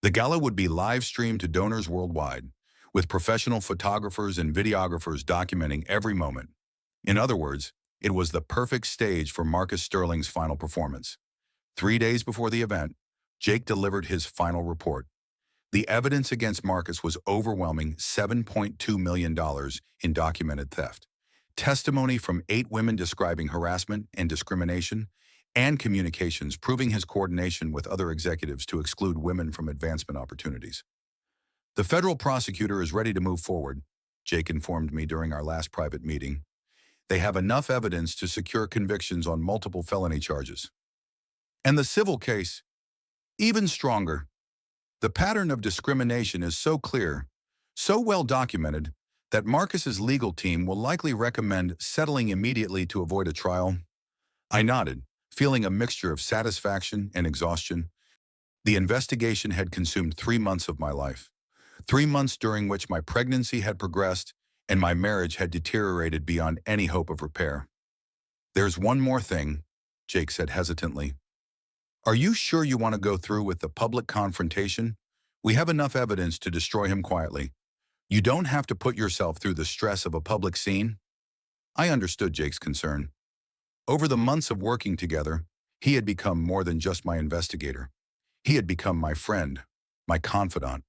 The gala would be live-streamed to donors worldwide, with professional photographers and videographers documenting every moment. In other words, it was the perfect stage for Marcus Sterling's final performance. 3 days before the event, Jake delivered his final report. The evidence against Marcus was overwhelming: $7.2 million in documented theft, testimony from 8 women describing harassment and discrimination, and communications proving his coordination with other executives to exclude women from advancement opportunities. The federal prosecutor is ready to move forward, Jake informed me during our last private meeting. They have enough evidence to secure convictions on multiple felony charges. And the civil case, even stronger. The pattern of discrimination is so clear, so well documented, that Marcus's legal team will likely recommend settling immediately to avoid a trial. I nodded, feeling a mixture of satisfaction and exhaustion. The investigation had consumed 3 months of my life, 3 months during which my pregnancy had progressed and my marriage had deteriorated beyond any hope of repair. There's one more thing, Jake said hesitantly. Are you sure you want to go through with the public confrontation? We have enough evidence to destroy him quietly. You don't have to put yourself through the stress of a public scene. I understood Jake's concern. Over the months of working together, he had become more than just my investigator. He had become my friend, my confidant.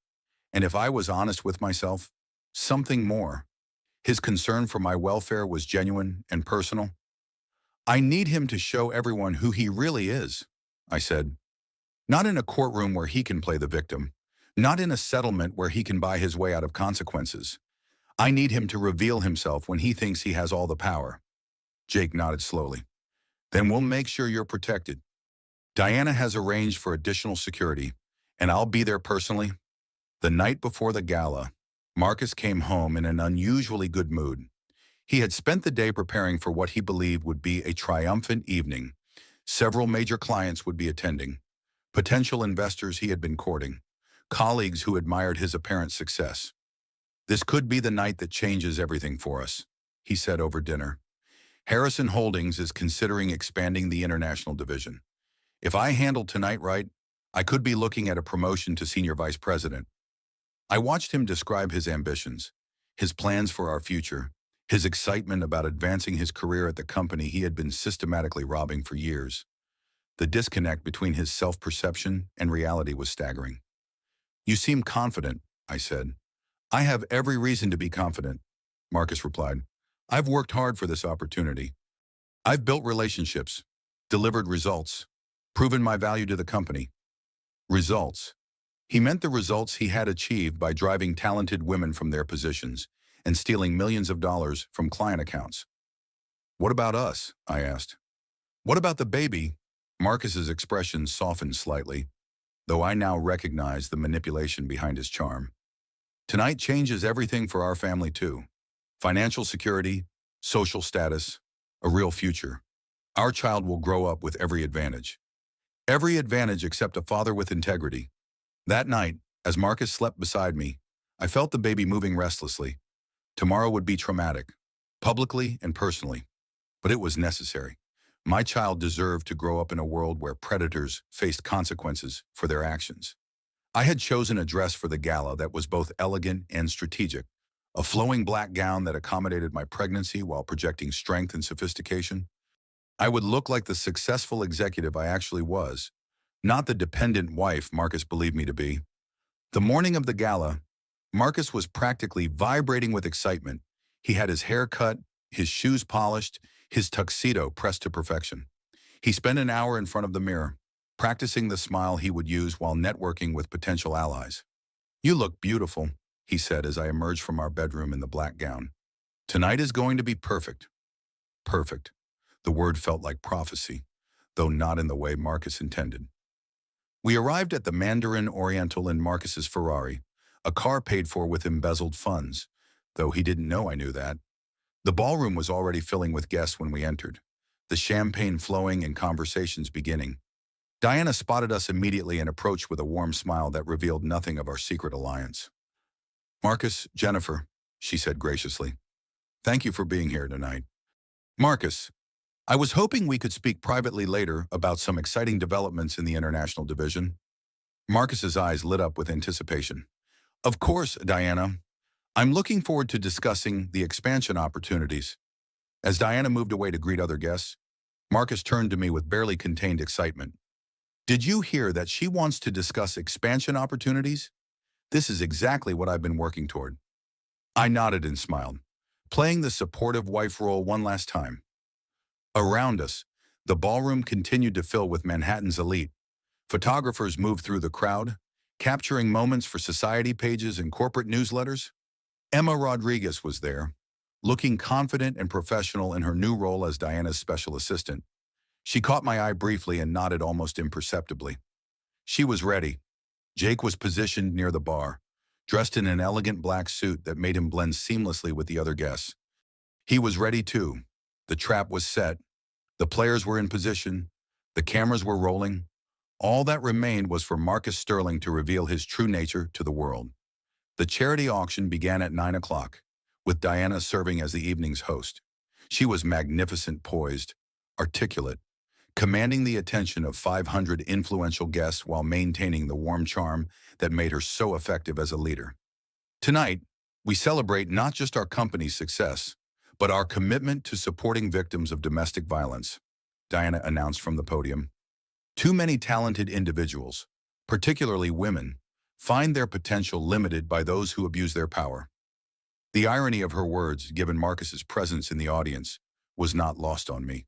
And if I was honest with myself, something more. His concern for my welfare was genuine and personal. I need him to show everyone who he really is, I said. Not in a courtroom where he can play the victim. Not in a settlement where he can buy his way out of consequences. I need him to reveal himself when he thinks he has all the power. Jake nodded slowly. Then we'll make sure you're protected. Diana has arranged for additional security, and I'll be there personally. The night before the gala, Marcus came home in an unusually good mood. He had spent the day preparing for what he believed would be a triumphant evening. Several major clients would be attending, potential investors he had been courting, colleagues who admired his apparent success. This could be the night that changes everything for us, he said over dinner. Harrison Holdings is considering expanding the international division. If I handle tonight right, I could be looking at a promotion to senior vice president. I watched him describe his ambitions, his plans for our future, his excitement about advancing his career at the company he had been systematically robbing for years. The disconnect between his self-perception and reality was staggering. You seem confident, I said. I have every reason to be confident, Marcus replied. I've worked hard for this opportunity. I've built relationships, delivered results, proven my value to the company. Results. He meant the results he had achieved by driving talented women from their positions and stealing millions of dollars from client accounts. What about us? I asked. What about the baby? Marcus's expression softened slightly, though I now recognized the manipulation behind his charm. Tonight changes everything for our family too. Financial security, social status, a real future. Our child will grow up with every advantage. Every advantage except a father with integrity. That night, as Marcus slept beside me, I felt the baby moving restlessly. Tomorrow would be traumatic, publicly and personally, but it was necessary. My child deserved to grow up in a world where predators faced consequences for their actions. I had chosen a dress for the gala that was both elegant and strategic, a flowing black gown that accommodated my pregnancy while projecting strength and sophistication. I would look like the successful executive I actually was, not the dependent wife Marcus believed me to be. The morning of the gala, Marcus was practically vibrating with excitement. He had his hair cut, his shoes polished, his tuxedo pressed to perfection. He spent an hour in front of the mirror, practicing the smile he would use while networking with potential allies. "You look beautiful," he said as I emerged from our bedroom in the black gown. "Tonight is going to be perfect." Perfect. The word felt like prophecy, though not in the way Marcus intended. We arrived at the Mandarin Oriental in Marcus's Ferrari, a car paid for with embezzled funds, though he didn't know I knew that. The ballroom was already filling with guests when we entered, the champagne flowing and conversations beginning. Diana spotted us immediately and approached with a warm smile that revealed nothing of our secret alliance. "Marcus, Jennifer," she said graciously, "thank you for being here tonight." "Marcus, I was hoping we could speak privately later about some exciting developments in the international division." Marcus's eyes lit up with anticipation. "Of course, Diana. I'm looking forward to discussing the expansion opportunities." As Diana moved away to greet other guests, Marcus turned to me with barely contained excitement. "Did you hear that she wants to discuss expansion opportunities? This is exactly what I've been working toward." I nodded and smiled, playing the supportive wife role one last time. Around us, the ballroom continued to fill with Manhattan's elite. Photographers moved through the crowd, capturing moments for society pages and corporate newsletters. Emma Rodriguez was there, looking confident and professional in her new role as Diana's special assistant. She caught my eye briefly and nodded almost imperceptibly. She was ready. Jake was positioned near the bar, dressed in an elegant black suit that made him blend seamlessly with the other guests. He was ready too. The trap was set. The players were in position. The cameras were rolling. All that remained was for Marcus Sterling to reveal his true nature to the world. The charity auction began at 9 o'clock, with Diana serving as the evening's host. She was magnificent, poised, articulate, commanding the attention of 500 influential guests while maintaining the warm charm that made her so effective as a leader. "Tonight, we celebrate not just our company's success, but our commitment to supporting victims of domestic violence," Diana announced from the podium. "Too many talented individuals, particularly women, find their potential limited by those who abuse their power." The irony of her words, given Marcus's presence in the audience, was not lost on me.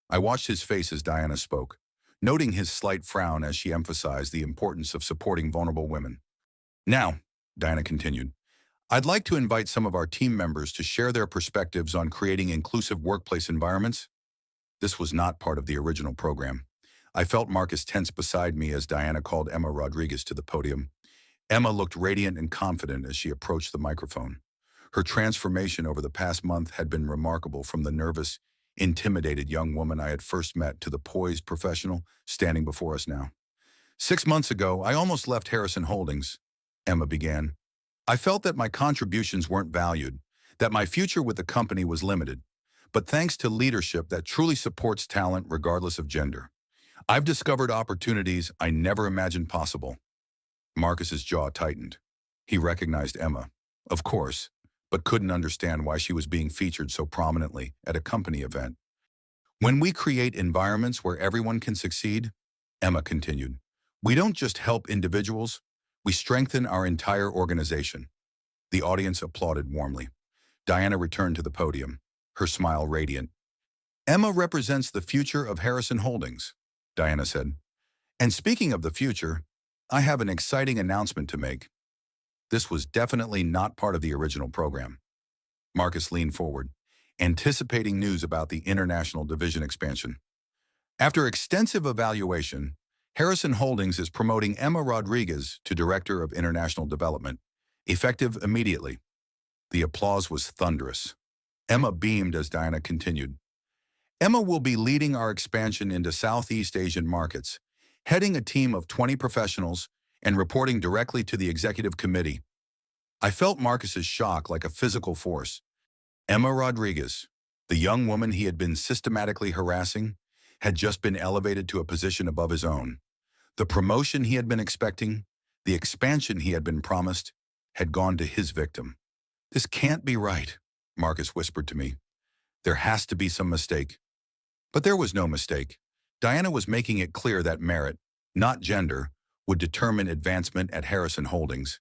I watched his face as Diana spoke, noting his slight frown as she emphasized the importance of supporting vulnerable women. "Now," Diana continued, "I'd like to invite some of our team members to share their perspectives on creating inclusive workplace environments." This was not part of the original program. I felt Marcus tense beside me as Diana called Emma Rodriguez to the podium. Emma looked radiant and confident as she approached the microphone. Her transformation over the past month had been remarkable, from the nervous, intimidated young woman I had first met to the poised professional standing before us now. "6 months ago, I almost left Harrison Holdings," Emma began. "I felt that my contributions weren't valued, that my future with the company was limited. But thanks to leadership that truly supports talent regardless of gender, I've discovered opportunities I never imagined possible." Marcus's jaw tightened. He recognized Emma, of course, but couldn't understand why she was being featured so prominently at a company event. "When we create environments where everyone can succeed," Emma continued, "we don't just help individuals, we strengthen our entire organization." The audience applauded warmly. Diana returned to the podium, her smile radiant. "Emma represents the future of Harrison Holdings," Diana said. "And speaking of the future, I have an exciting announcement to make." This was definitely not part of the original program. Marcus leaned forward, anticipating news about the international division expansion. "After extensive evaluation, Harrison Holdings is promoting Emma Rodriguez to Director of International Development, effective immediately." The applause was thunderous. Emma beamed as Diana continued. "Emma will be leading our expansion into Southeast Asian markets, heading a team of 20 professionals and reporting directly to the executive committee." I felt Marcus's shock like a physical force. Emma Rodriguez, the young woman he had been systematically harassing, had just been elevated to a position above his own. The promotion he had been expecting, the expansion he had been promised, had gone to his victim. "This can't be right," Marcus whispered to me. "There has to be some mistake." But there was no mistake. Diana was making it clear that merit, not gender, would determine advancement at Harrison Holdings.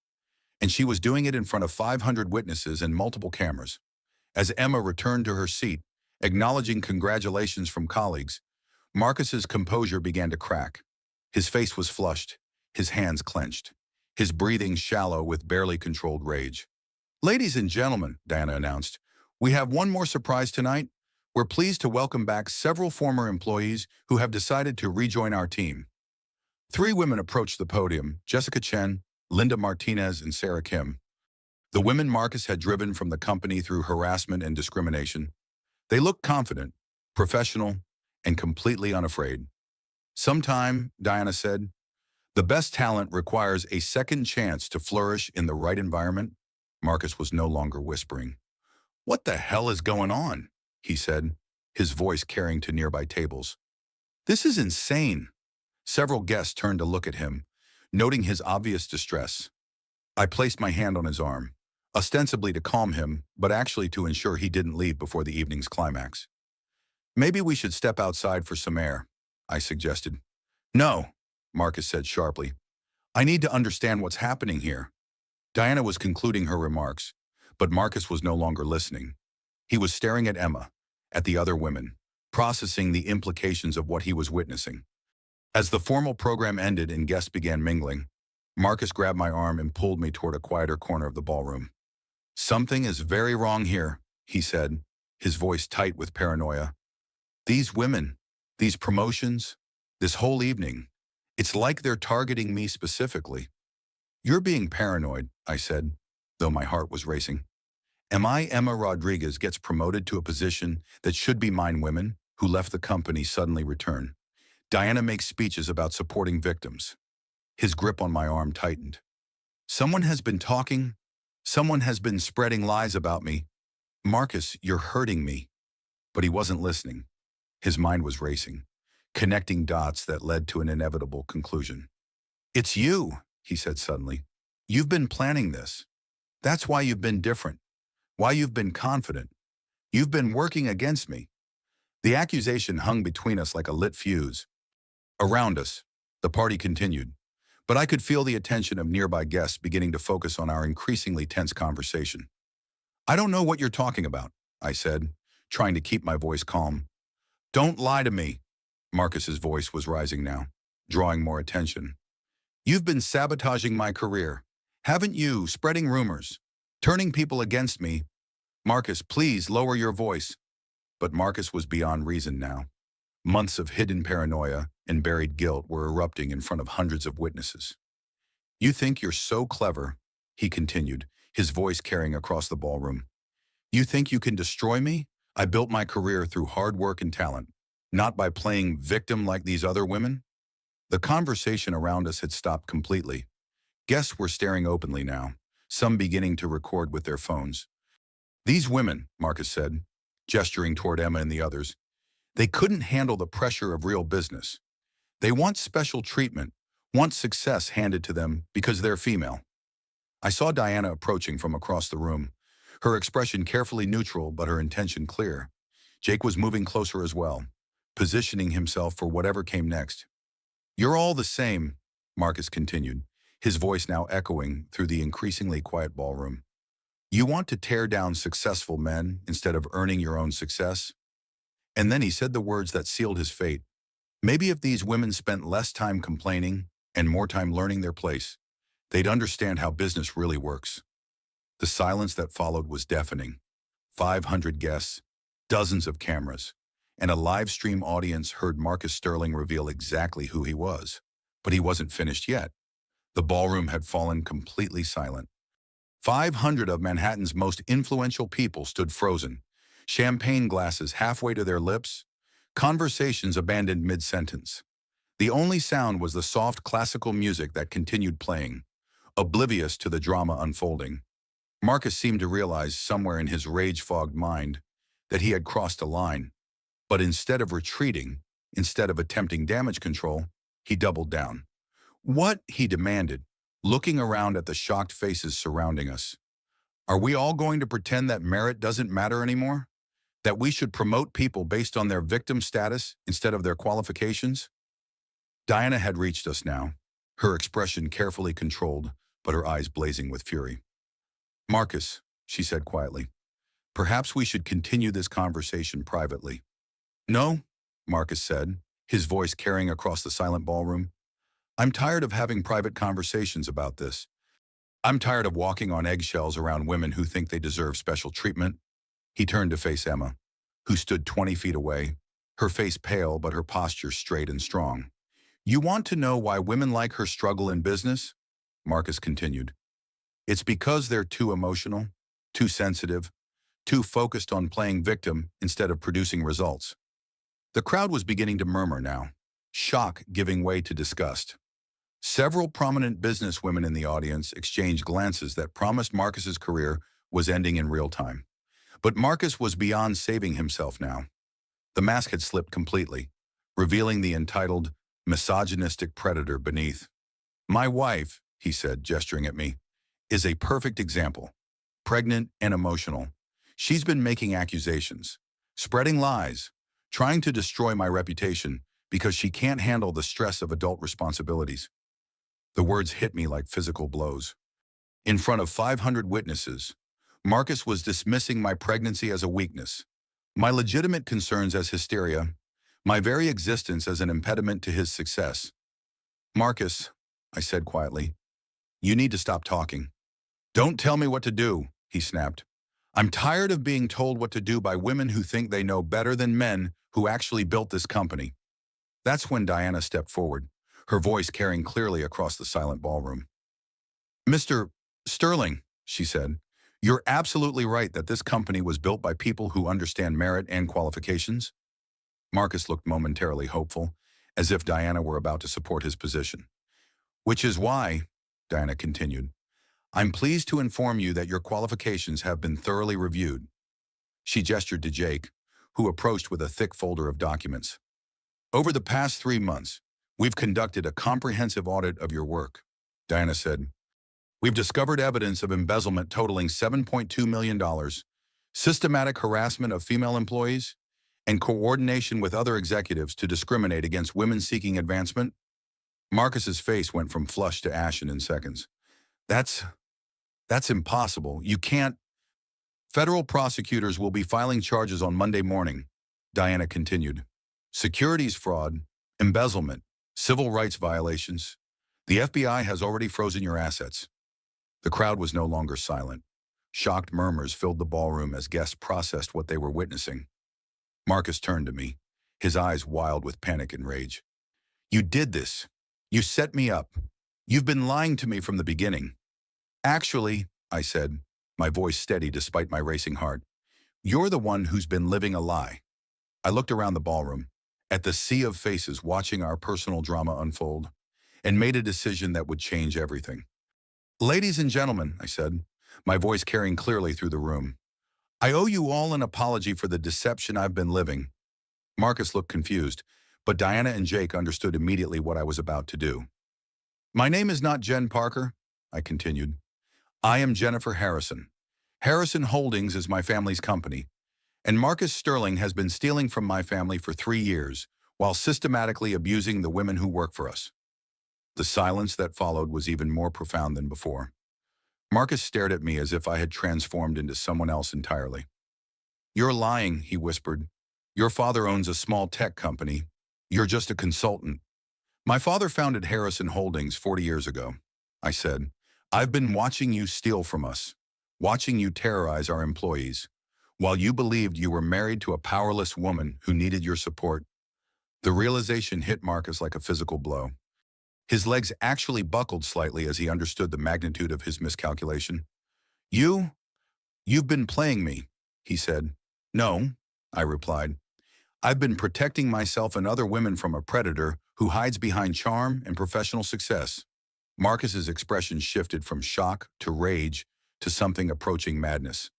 And she was doing it in front of 500 witnesses and multiple cameras. As Emma returned to her seat Acknowledging congratulations from colleagues, Marcus's composure began to crack. His face was flushed, his hands clenched, his breathing shallow with barely controlled rage. "Ladies and gentlemen," Diana announced, "we have one more surprise tonight. We're pleased to welcome back several former employees who have decided to rejoin our team." Three women approached the podium: Jessica Chen, Linda Martinez, and Sarah Kim. The women Marcus had driven from the company through harassment and discrimination. They looked confident, professional, and completely unafraid. "Sometime," Diana said, "the best talent requires a second chance to flourish in the right environment." Marcus was no longer whispering. "What the hell is going on?" he said, his voice carrying to nearby tables. "This is insane." Several guests turned to look at him, noting his obvious distress. I placed my hand on his arm, ostensibly to calm him, but actually to ensure he didn't leave before the evening's climax. "Maybe we should step outside for some air," I suggested. "No," Marcus said sharply. "I need to understand what's happening here." Diana was concluding her remarks, but Marcus was no longer listening. He was staring at Emma, at the other women, processing the implications of what he was witnessing. As the formal program ended and guests began mingling, Marcus grabbed my arm and pulled me toward a quieter corner of the ballroom. "Something is very wrong here," he said, his voice tight with paranoia. "These women, these promotions, this whole evening, it's like they're targeting me specifically." "You're being paranoid," I said, though my heart was racing. "Am I Emma Rodriguez gets promoted to a position that should be mine women who left the company suddenly return? Diana makes speeches about supporting victims." His grip on my arm tightened. "Someone has been talking. Someone has been spreading lies about me. Marcus, you're hurting me." But he wasn't listening. His mind was racing, connecting dots that led to an inevitable conclusion. "It's you," he said suddenly. "You've been planning this. That's why you've been different. Why you've been confident. You've been working against me." The accusation hung between us like a lit fuse. Around us, the party continued, but I could feel the attention of nearby guests beginning to focus on our increasingly tense conversation. "I don't know what you're talking about," I said, trying to keep my voice calm. "Don't lie to me." Marcus's voice was rising now, drawing more attention. "You've been sabotaging my career, haven't you? Spreading rumors, turning people against me. Marcus, please lower your voice." But Marcus was beyond reason now. Months of hidden paranoia and buried guilt were erupting in front of hundreds of witnesses. "You think you're so clever," he continued, his voice carrying across the ballroom. "You think you can destroy me? I built my career through hard work and talent, not by playing victim like these other women." The conversation around us had stopped completely. Guests were staring openly now, some beginning to record with their phones. "These women," Marcus said, gesturing toward Emma and the others, "they couldn't handle the pressure of real business. They want special treatment, want success handed to them because they're female." I saw Diana approaching from across the room, her expression carefully neutral but her intention clear. Jake was moving closer as well, positioning himself for whatever came next. "You're all the same," Marcus continued, his voice now echoing through the increasingly quiet ballroom. "You want to tear down successful men instead of earning your own success." And then he said the words that sealed his fate. "Maybe if these women spent less time complaining and more time learning their place, they'd understand how business really works." The silence that followed was deafening. 500 guests, dozens of cameras, and a live stream audience heard Marcus Sterling reveal exactly who he was. But he wasn't finished yet. The ballroom had fallen completely silent. 500 of Manhattan's most influential people stood frozen, champagne glasses halfway to their lips, conversations abandoned mid-sentence. The only sound was the soft classical music that continued playing, oblivious to the drama unfolding. Marcus seemed to realize somewhere in his rage-fogged mind that he had crossed a line, but instead of retreating, instead of attempting damage control, he doubled down. "What?" he demanded, looking around at the shocked faces surrounding us. "Are we all going to pretend that merit doesn't matter anymore? That we should promote people based on their victim status instead of their qualifications?" Diana had reached us now, her expression carefully controlled, but her eyes blazing with fury. "Marcus," she said quietly, Perhaps we should continue this conversation privately. No, Marcus said, his voice carrying across the silent ballroom. I'm tired of having private conversations about this. I'm tired of walking on eggshells around women who think they deserve special treatment. He turned to face Emma, who stood 20 feet away, her face pale but her posture straight and strong. You want to know why women like her struggle in business? Marcus continued. It's because they're too emotional, too sensitive, too focused on playing victim instead of producing results. The crowd was beginning to murmur now, shock giving way to disgust. Several prominent businesswomen in the audience exchanged glances that promised Marcus's career was ending in real time. But Marcus was beyond saving himself now. The mask had slipped completely, revealing the entitled, misogynistic predator beneath. My wife, he said, gesturing at me, is a perfect example. Pregnant and emotional. She's been making accusations, spreading lies, trying to destroy my reputation because she can't handle the stress of adult responsibilities. The words hit me like physical blows. In front of 500 witnesses, Marcus was dismissing my pregnancy as a weakness, my legitimate concerns as hysteria, my very existence as an impediment to his success. Marcus, I said quietly, you need to stop talking. Don't tell me what to do, he snapped. I'm tired of being told what to do by women who think they know better than men who actually built this company. That's when Diana stepped forward, her voice carrying clearly across the silent ballroom. Mr. Sterling, she said, you're absolutely right that this company was built by people who understand merit and qualifications. Marcus looked momentarily hopeful, as if Diana were about to support his position. Which is why, Diana continued, I'm pleased to inform you that your qualifications have been thoroughly reviewed. She gestured to Jake, who approached with a thick folder of documents. Over the past 3 months, we've conducted a comprehensive audit of your work, Diana said. We've discovered evidence of embezzlement totaling $7.2 million, systematic harassment of female employees, and coordination with other executives to discriminate against women seeking advancement. Marcus's face went from flush to ashen in seconds. That's impossible. You can't. Federal prosecutors will be filing charges on Monday morning, Diana continued. Securities fraud, embezzlement, civil rights violations. The FBI has already frozen your assets. The crowd was no longer silent. Shocked murmurs filled the ballroom as guests processed what they were witnessing. Marcus turned to me, his eyes wild with panic and rage. You did this. You set me up. You've been lying to me from the beginning. Actually, I said, my voice steady despite my racing heart, you're the one who's been living a lie. I looked around the ballroom, at the sea of faces watching our personal drama unfold, and made a decision that would change everything. Ladies and gentlemen, I said, my voice carrying clearly through the room, I owe you all an apology for the deception I've been living. Marcus looked confused, but Diana and Jake understood immediately what I was about to do. My name is not Jen Parker, I continued. I am Jennifer Harrison. Harrison Holdings is my family's company, and Marcus Sterling has been stealing from my family for 3 years while systematically abusing the women who work for us. The silence that followed was even more profound than before. Marcus stared at me as if I had transformed into someone else entirely. You're lying, he whispered. Your father owns a small tech company. You're just a consultant. My father founded Harrison Holdings 40 years ago, I said. I've been watching you steal from us, watching you terrorize our employees, while you believed you were married to a powerless woman who needed your support. The realization hit Marcus like a physical blow. His legs actually buckled slightly as he understood the magnitude of his miscalculation. You've been playing me, he said. No, I replied. I've been protecting myself and other women from a predator who hides behind charm and professional success. Marcus's expression shifted from shock to rage to something approaching madness.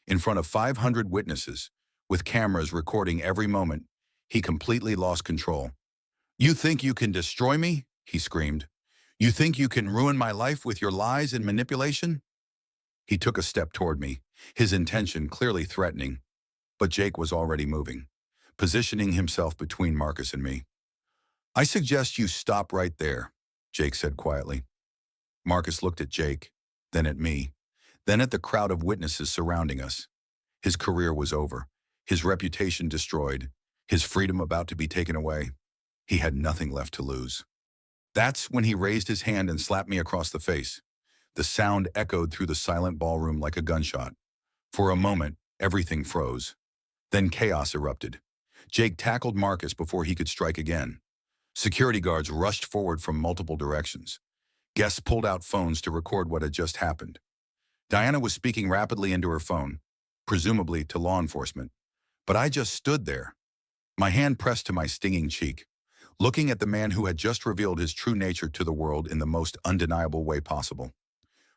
In front of 500 witnesses, with cameras recording every moment, he completely lost control. You think you can destroy me? He screamed. You think you can ruin my life with your lies and manipulation? He took a step toward me, his intention clearly threatening. But Jake was already moving, positioning himself between Marcus and me. I suggest you stop right there, Jake said quietly. Marcus looked at Jake, then at me, then at the crowd of witnesses surrounding us. His career was over, his reputation destroyed, his freedom about to be taken away. He had nothing left to lose. That's when he raised his hand and slapped me across the face. The sound echoed through the silent ballroom like a gunshot. For a moment, everything froze. Then chaos erupted. Jake tackled Marcus before he could strike again. Security guards rushed forward from multiple directions. Guests pulled out phones to record what had just happened. Diana was speaking rapidly into her phone, presumably to law enforcement. But I just stood there, my hand pressed to my stinging cheek, looking at the man who had just revealed his true nature to the world in the most undeniable way possible.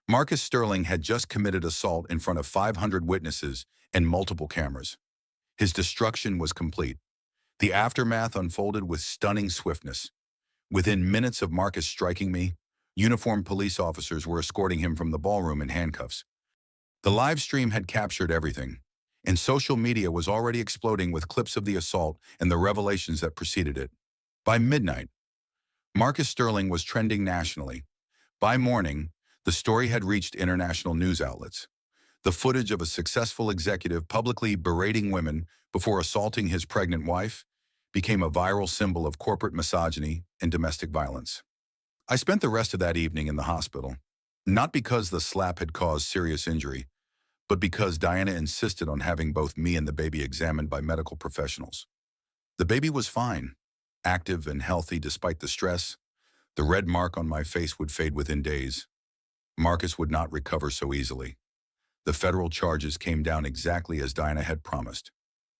Marcus Sterling had just committed assault in front of 500 witnesses and multiple cameras. His destruction was complete. The aftermath unfolded with stunning swiftness. Within minutes of Marcus striking me, uniformed police officers were escorting him from the ballroom in handcuffs. The live stream had captured everything, and social media was already exploding with clips of the assault and the revelations that preceded it. By midnight, Marcus Sterling was trending nationally. By morning, the story had reached international news outlets. The footage of a successful executive publicly berating women before assaulting his pregnant wife became a viral symbol of corporate misogyny and domestic violence. I spent the rest of that evening in the hospital, not because the slap had caused serious injury, but because Diana insisted on having both me and the baby examined by medical professionals. The baby was fine, active and healthy despite the stress. The red mark on my face would fade within days. Marcus would not recover so easily. The federal charges came down exactly as Diana had promised: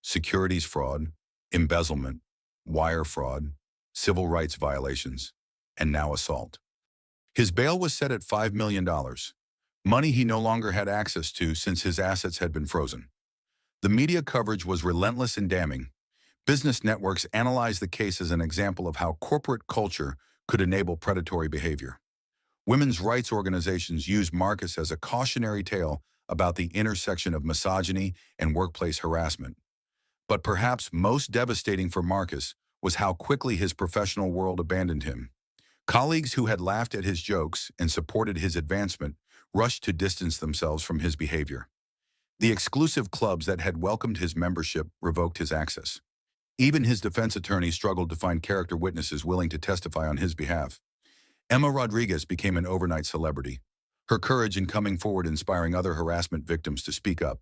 securities fraud, embezzlement, wire fraud, civil rights violations, and now assault. His bail was set at $5 million, money he no longer had access to since his assets had been frozen. The media coverage was relentless and damning. Business networks analyzed the case as an example of how corporate culture could enable predatory behavior. Women's rights organizations used Marcus as a cautionary tale about the intersection of misogyny and workplace harassment. But perhaps most devastating for Marcus was how quickly his professional world abandoned him. Colleagues who had laughed at his jokes and supported his advancement rushed to distance themselves from his behavior. The exclusive clubs that had welcomed his membership revoked his access. Even his defense attorney struggled to find character witnesses willing to testify on his behalf. Emma Rodriguez became an overnight celebrity, her courage in coming forward inspiring other harassment victims to speak up.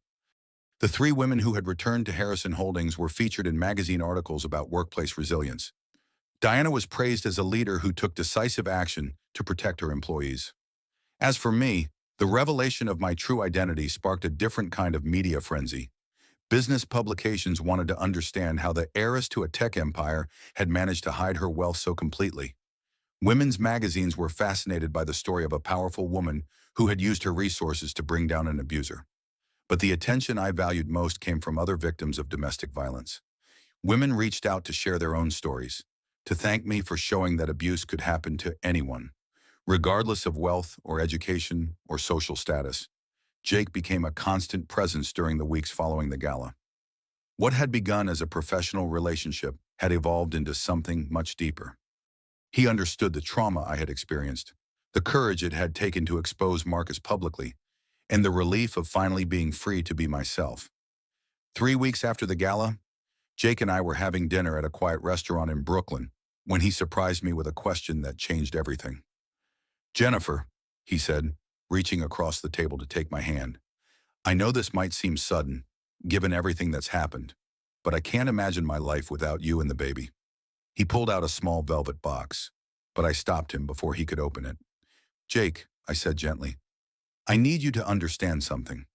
The three women who had returned to Harrison Holdings were featured in magazine articles about workplace resilience. Diana was praised as a leader who took decisive action to protect her employees. As for me, the revelation of my true identity sparked a different kind of media frenzy. Business publications wanted to understand how the heiress to a tech empire had managed to hide her wealth so completely. Women's magazines were fascinated by the story of a powerful woman who had used her resources to bring down an abuser. But the attention I valued most came from other victims of domestic violence. Women reached out to share their own stories, to thank me for showing that abuse could happen to anyone, regardless of wealth or education or social status. Jake became a constant presence during the weeks following the gala. What had begun as a professional relationship had evolved into something much deeper. He understood the trauma I had experienced, the courage it had taken to expose Marcus publicly, and the relief of finally being free to be myself. 3 weeks after the gala, Jake and I were having dinner at a quiet restaurant in Brooklyn when he surprised me with a question that changed everything. "Jennifer," he said, reaching across the table to take my hand, "I know this might seem sudden, given everything that's happened, but I can't imagine my life without you and the baby." He pulled out a small velvet box, but I stopped him before he could open it. "Jake," I said gently, "I need you to understand something.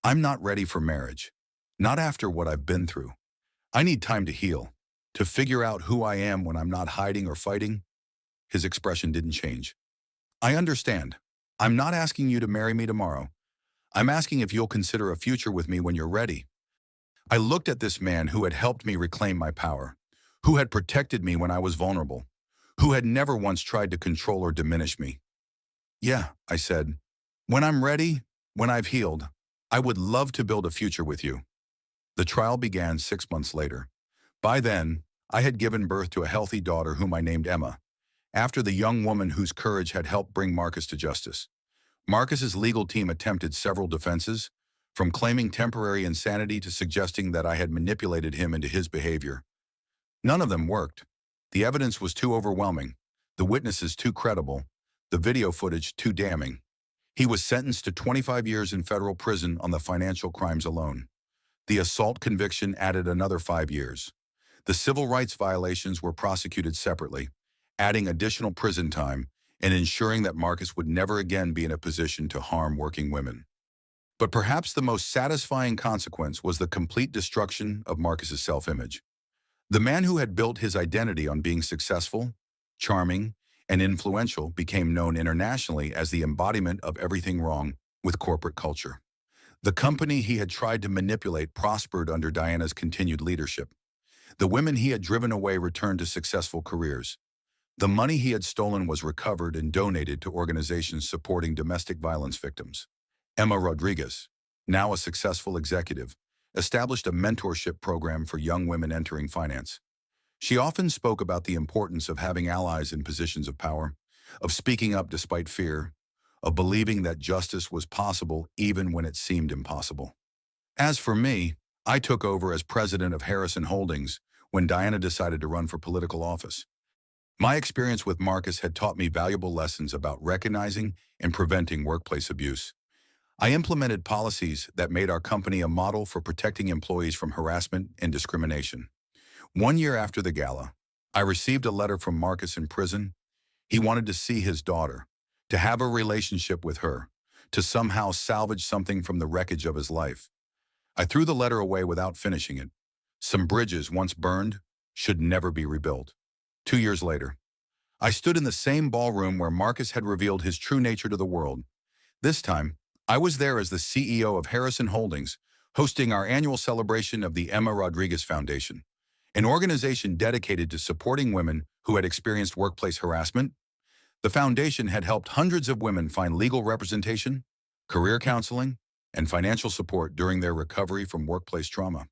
I'm not ready for marriage, not after what I've been through. I need time to heal, to figure out who I am when I'm not hiding or fighting." His expression didn't change. "I understand. I'm not asking you to marry me tomorrow. I'm asking if you'll consider a future with me when you're ready." I looked at this man who had helped me reclaim my power, who had protected me when I was vulnerable, who had never once tried to control or diminish me. "Yeah," I said, "when I'm ready, when I've healed, I would love to build a future with you." The trial began 6 months later. By then, I had given birth to a healthy daughter whom I named Emma, after the young woman whose courage had helped bring Marcus to justice. Marcus's legal team attempted several defenses, from claiming temporary insanity to suggesting that I had manipulated him into his behavior. None of them worked. The evidence was too overwhelming, the witnesses too credible, the video footage too damning. He was sentenced to 25 years in federal prison on the financial crimes alone. The assault conviction added another 5 years. The civil rights violations were prosecuted separately, adding additional prison time and ensuring that Marcus would never again be in a position to harm working women. But perhaps the most satisfying consequence was the complete destruction of Marcus's self-image. The man who had built his identity on being successful, charming, and influential became known internationally as the embodiment of everything wrong with corporate culture. The company he had tried to manipulate prospered under Diana's continued leadership. The women he had driven away returned to successful careers. The money he had stolen was recovered and donated to organizations supporting domestic violence victims. Emma Rodriguez, now a successful executive, established a mentorship program for young women entering finance. She often spoke about the importance of having allies in positions of power, of speaking up despite fear, of believing that justice was possible even when it seemed impossible. As for me, I took over as president of Harrison Holdings when Diana decided to run for political office. My experience with Marcus had taught me valuable lessons about recognizing and preventing workplace abuse. I implemented policies that made our company a model for protecting employees from harassment and discrimination. 1 year after the gala, I received a letter from Marcus in prison. He wanted to see his daughter, to have a relationship with her, to somehow salvage something from the wreckage of his life. I threw the letter away without finishing it. Some bridges once burned should never be rebuilt. 2 years later, I stood in the same ballroom where Marcus had revealed his true nature to the world. This time, I was there as the CEO of Harrison Holdings, hosting our annual celebration of the Emma Rodriguez Foundation, an organization dedicated to supporting women who had experienced workplace harassment. The foundation had helped hundreds of women find legal representation, career counseling, and financial support during their recovery from workplace trauma.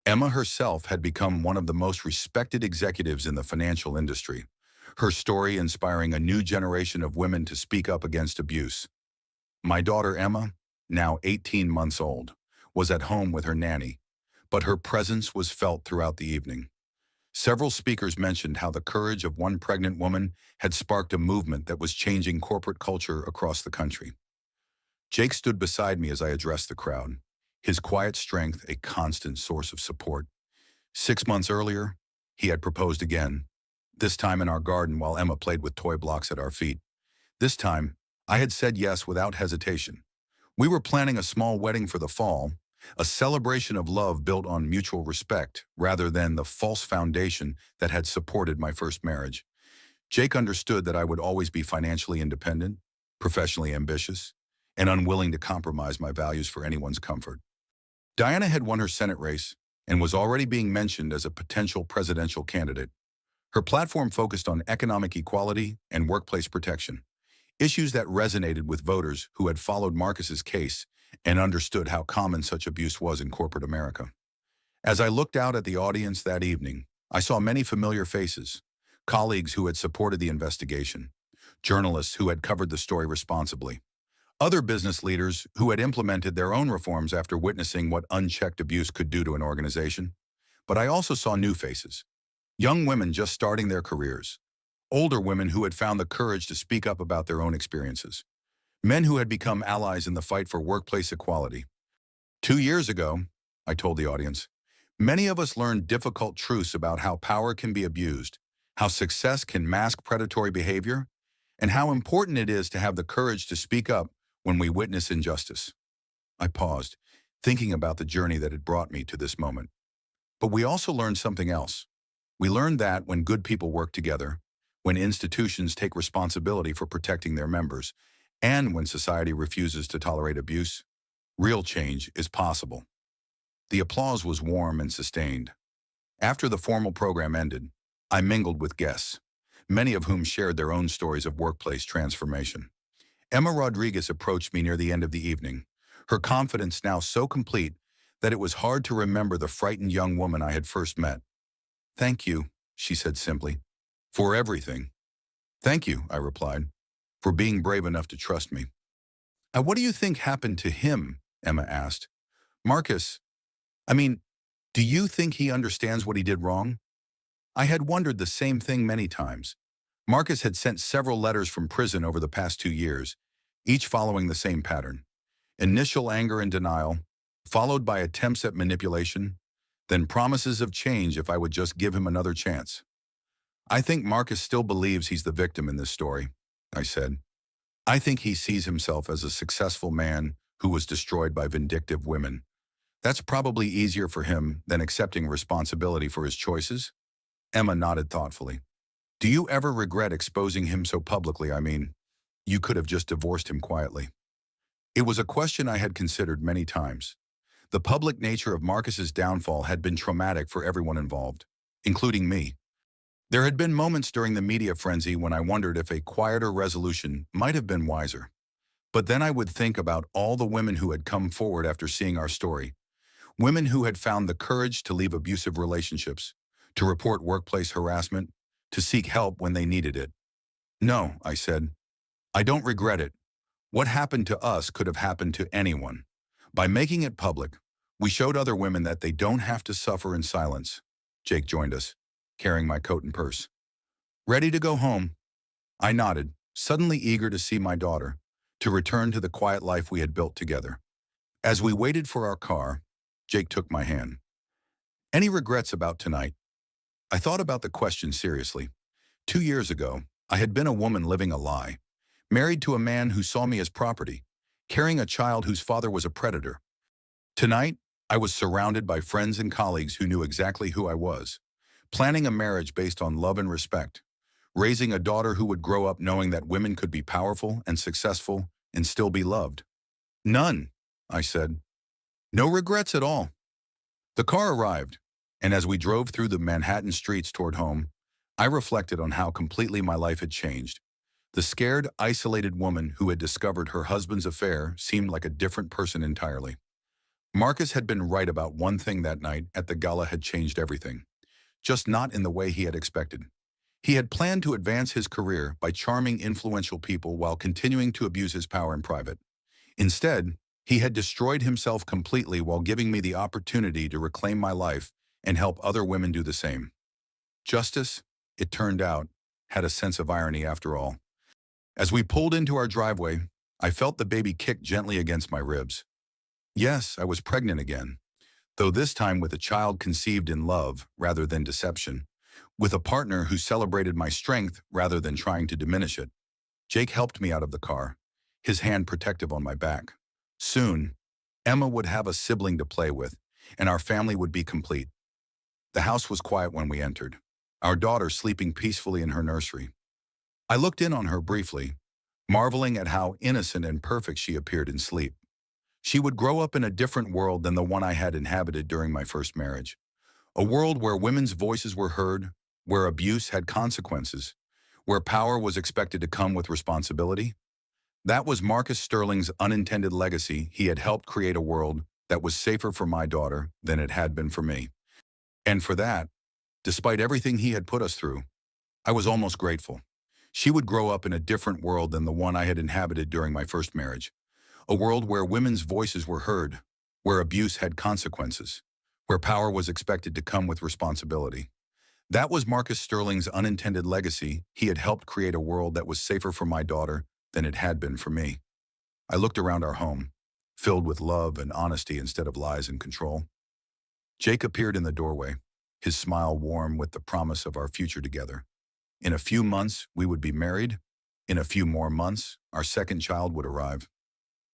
Emma herself had become one of the most respected executives in the financial industry, her story inspiring a new generation of women to speak up against abuse. My daughter Emma, now 18 months old, was at home with her nanny, but her presence was felt throughout the evening. Several speakers mentioned how the courage of one pregnant woman had sparked a movement that was changing corporate culture across the country. Jake stood beside me as I addressed the crowd, his quiet strength a constant source of support. 6 months earlier, he had proposed again, this time in our garden while Emma played with toy blocks at our feet. This time, I had said yes without hesitation. We were planning a small wedding for the fall, a celebration of love built on mutual respect rather than the false foundation that had supported my first marriage. Jake understood that I would always be financially independent, professionally ambitious, and unwilling to compromise my values for anyone's comfort. Diana had won her Senate race and was already being mentioned as a potential presidential candidate. Her platform focused on economic equality and workplace protection, issues that resonated with voters who had followed Marcus's case and understood how common such abuse was in corporate America. As I looked out at the audience that evening, I saw many familiar faces, colleagues who had supported the investigation, journalists who had covered the story responsibly, other business leaders who had implemented their own reforms after witnessing what unchecked abuse could do to an organization. But I also saw new faces, young women just starting their careers, older women who had found the courage to speak up about their own experiences, men who had become allies in the fight for workplace equality. 2 years ago, I told the audience, many of us learned difficult truths about how power can be abused, how success can mask predatory behavior, and how important it is to have the courage to speak up when we witness injustice. I paused, thinking about the journey that had brought me to this moment. But we also learned something else. We learned that when good people work together, when institutions take responsibility for protecting their members, and when society refuses to tolerate abuse, real change is possible. The applause was warm and sustained. After the formal program ended, I mingled with guests, many of whom shared their own stories of workplace transformation. Emma Rodriguez approached me near the end of the evening, her confidence now so complete that it was hard to remember the frightened young woman I had first met. "Thank you," she said simply, "for everything." "Thank you," I replied, "for being brave enough to trust me." "What do you think happened to him?" Emma asked, Marcus, I mean, do you think he understands what he did wrong? I had wondered the same thing many times. Marcus had sent several letters from prison over the past 2 years, each following the same pattern. Initial anger and denial, followed by attempts at manipulation, then promises of change if I would just give him another chance. I think Marcus still believes he's the victim in this story, I said. I think he sees himself as a successful man who was destroyed by vindictive women. That's probably easier for him than accepting responsibility for his choices. Emma nodded thoughtfully. Do you ever regret exposing him so publicly? I mean, you could have just divorced him quietly. It was a question I had considered many times. The public nature of Marcus's downfall had been traumatic for everyone involved, including me. There had been moments during the media frenzy when I wondered if a quieter resolution might have been wiser. But then I would think about all the women who had come forward after seeing our story. Women who had found the courage to leave abusive relationships, to report workplace harassment, to seek help when they needed it. No, I said. I don't regret it. What happened to us could have happened to anyone. By making it public, we showed other women that they don't have to suffer in silence. Jake joined us, carrying my coat and purse. Ready to go home? I nodded, suddenly eager to see my daughter, to return to the quiet life we had built together. As we waited for our car, Jake took my hand. Any regrets about tonight? I thought about the question seriously. 2 years ago, I had been a woman living a lie, married to a man who saw me as property, carrying a child whose father was a predator. Tonight, I was surrounded by friends and colleagues who knew exactly who I was, planning a marriage based on love and respect, raising a daughter who would grow up knowing that women could be powerful and successful and still be loved. None, I said. No regrets at all. The car arrived, and as we drove through the Manhattan streets toward home, I reflected on how completely my life had changed. The scared, isolated woman who had discovered her husband's affair seemed like a different person entirely. Marcus had been right about one thing that night at the gala had changed everything, just not in the way he had expected. He had planned to advance his career by charming influential people while continuing to abuse his power in private. Instead, he had destroyed himself completely while giving me the opportunity to reclaim my life and help other women do the same. Justice, it turned out, had a sense of irony after all. As we pulled into our driveway, I felt the baby kick gently against my ribs. Yes, I was pregnant again, though this time with a child conceived in love rather than deception, with a partner who celebrated my strength rather than trying to diminish it. Jake helped me out of the car, his hand protective on my back. Soon, Emma would have a sibling to play with, and our family would be complete. The house was quiet when we entered, our daughter sleeping peacefully in her nursery. I looked in on her briefly, marveling at how innocent and perfect she appeared in sleep. She would grow up in a different world than the one I had inhabited during my first marriage. A world where women's voices were heard, where abuse had consequences, where power was expected to come with responsibility. That was Marcus Sterling's unintended legacy. He had helped create a world that was safer for my daughter than it had been for me. And for that, despite everything he had put us through, I was almost grateful. She would grow up in a different world than the one I had inhabited during my first marriage. A world where women's voices were heard, where abuse had consequences, where power was expected to come with responsibility. That was Marcus Sterling's unintended legacy. He had helped create a world that was safer for my daughter than it had been for me. I looked around our home, filled with love and honesty instead of lies and control. Jake appeared in the doorway, his smile warm with the promise of our future together. In a few months, we would be married. In a few more months, our second child would arrive.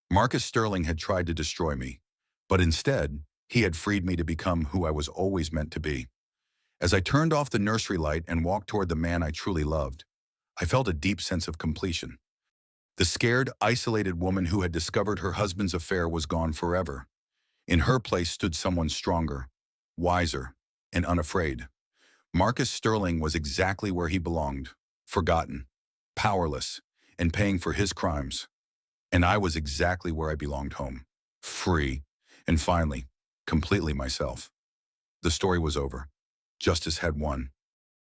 Marcus Sterling had tried to destroy me, but instead, he had freed me to become who I was always meant to be. As I turned off the nursery light and walked toward the man I truly loved, I felt a deep sense of completion. The scared, isolated woman who had discovered her husband's affair was gone forever. In her place stood someone stronger, wiser, and unafraid. Marcus Sterling was exactly where he belonged, forgotten, powerless, and paying for his crimes. And I was exactly where I belonged home, free, and finally, completely myself. The story was over. Justice had won.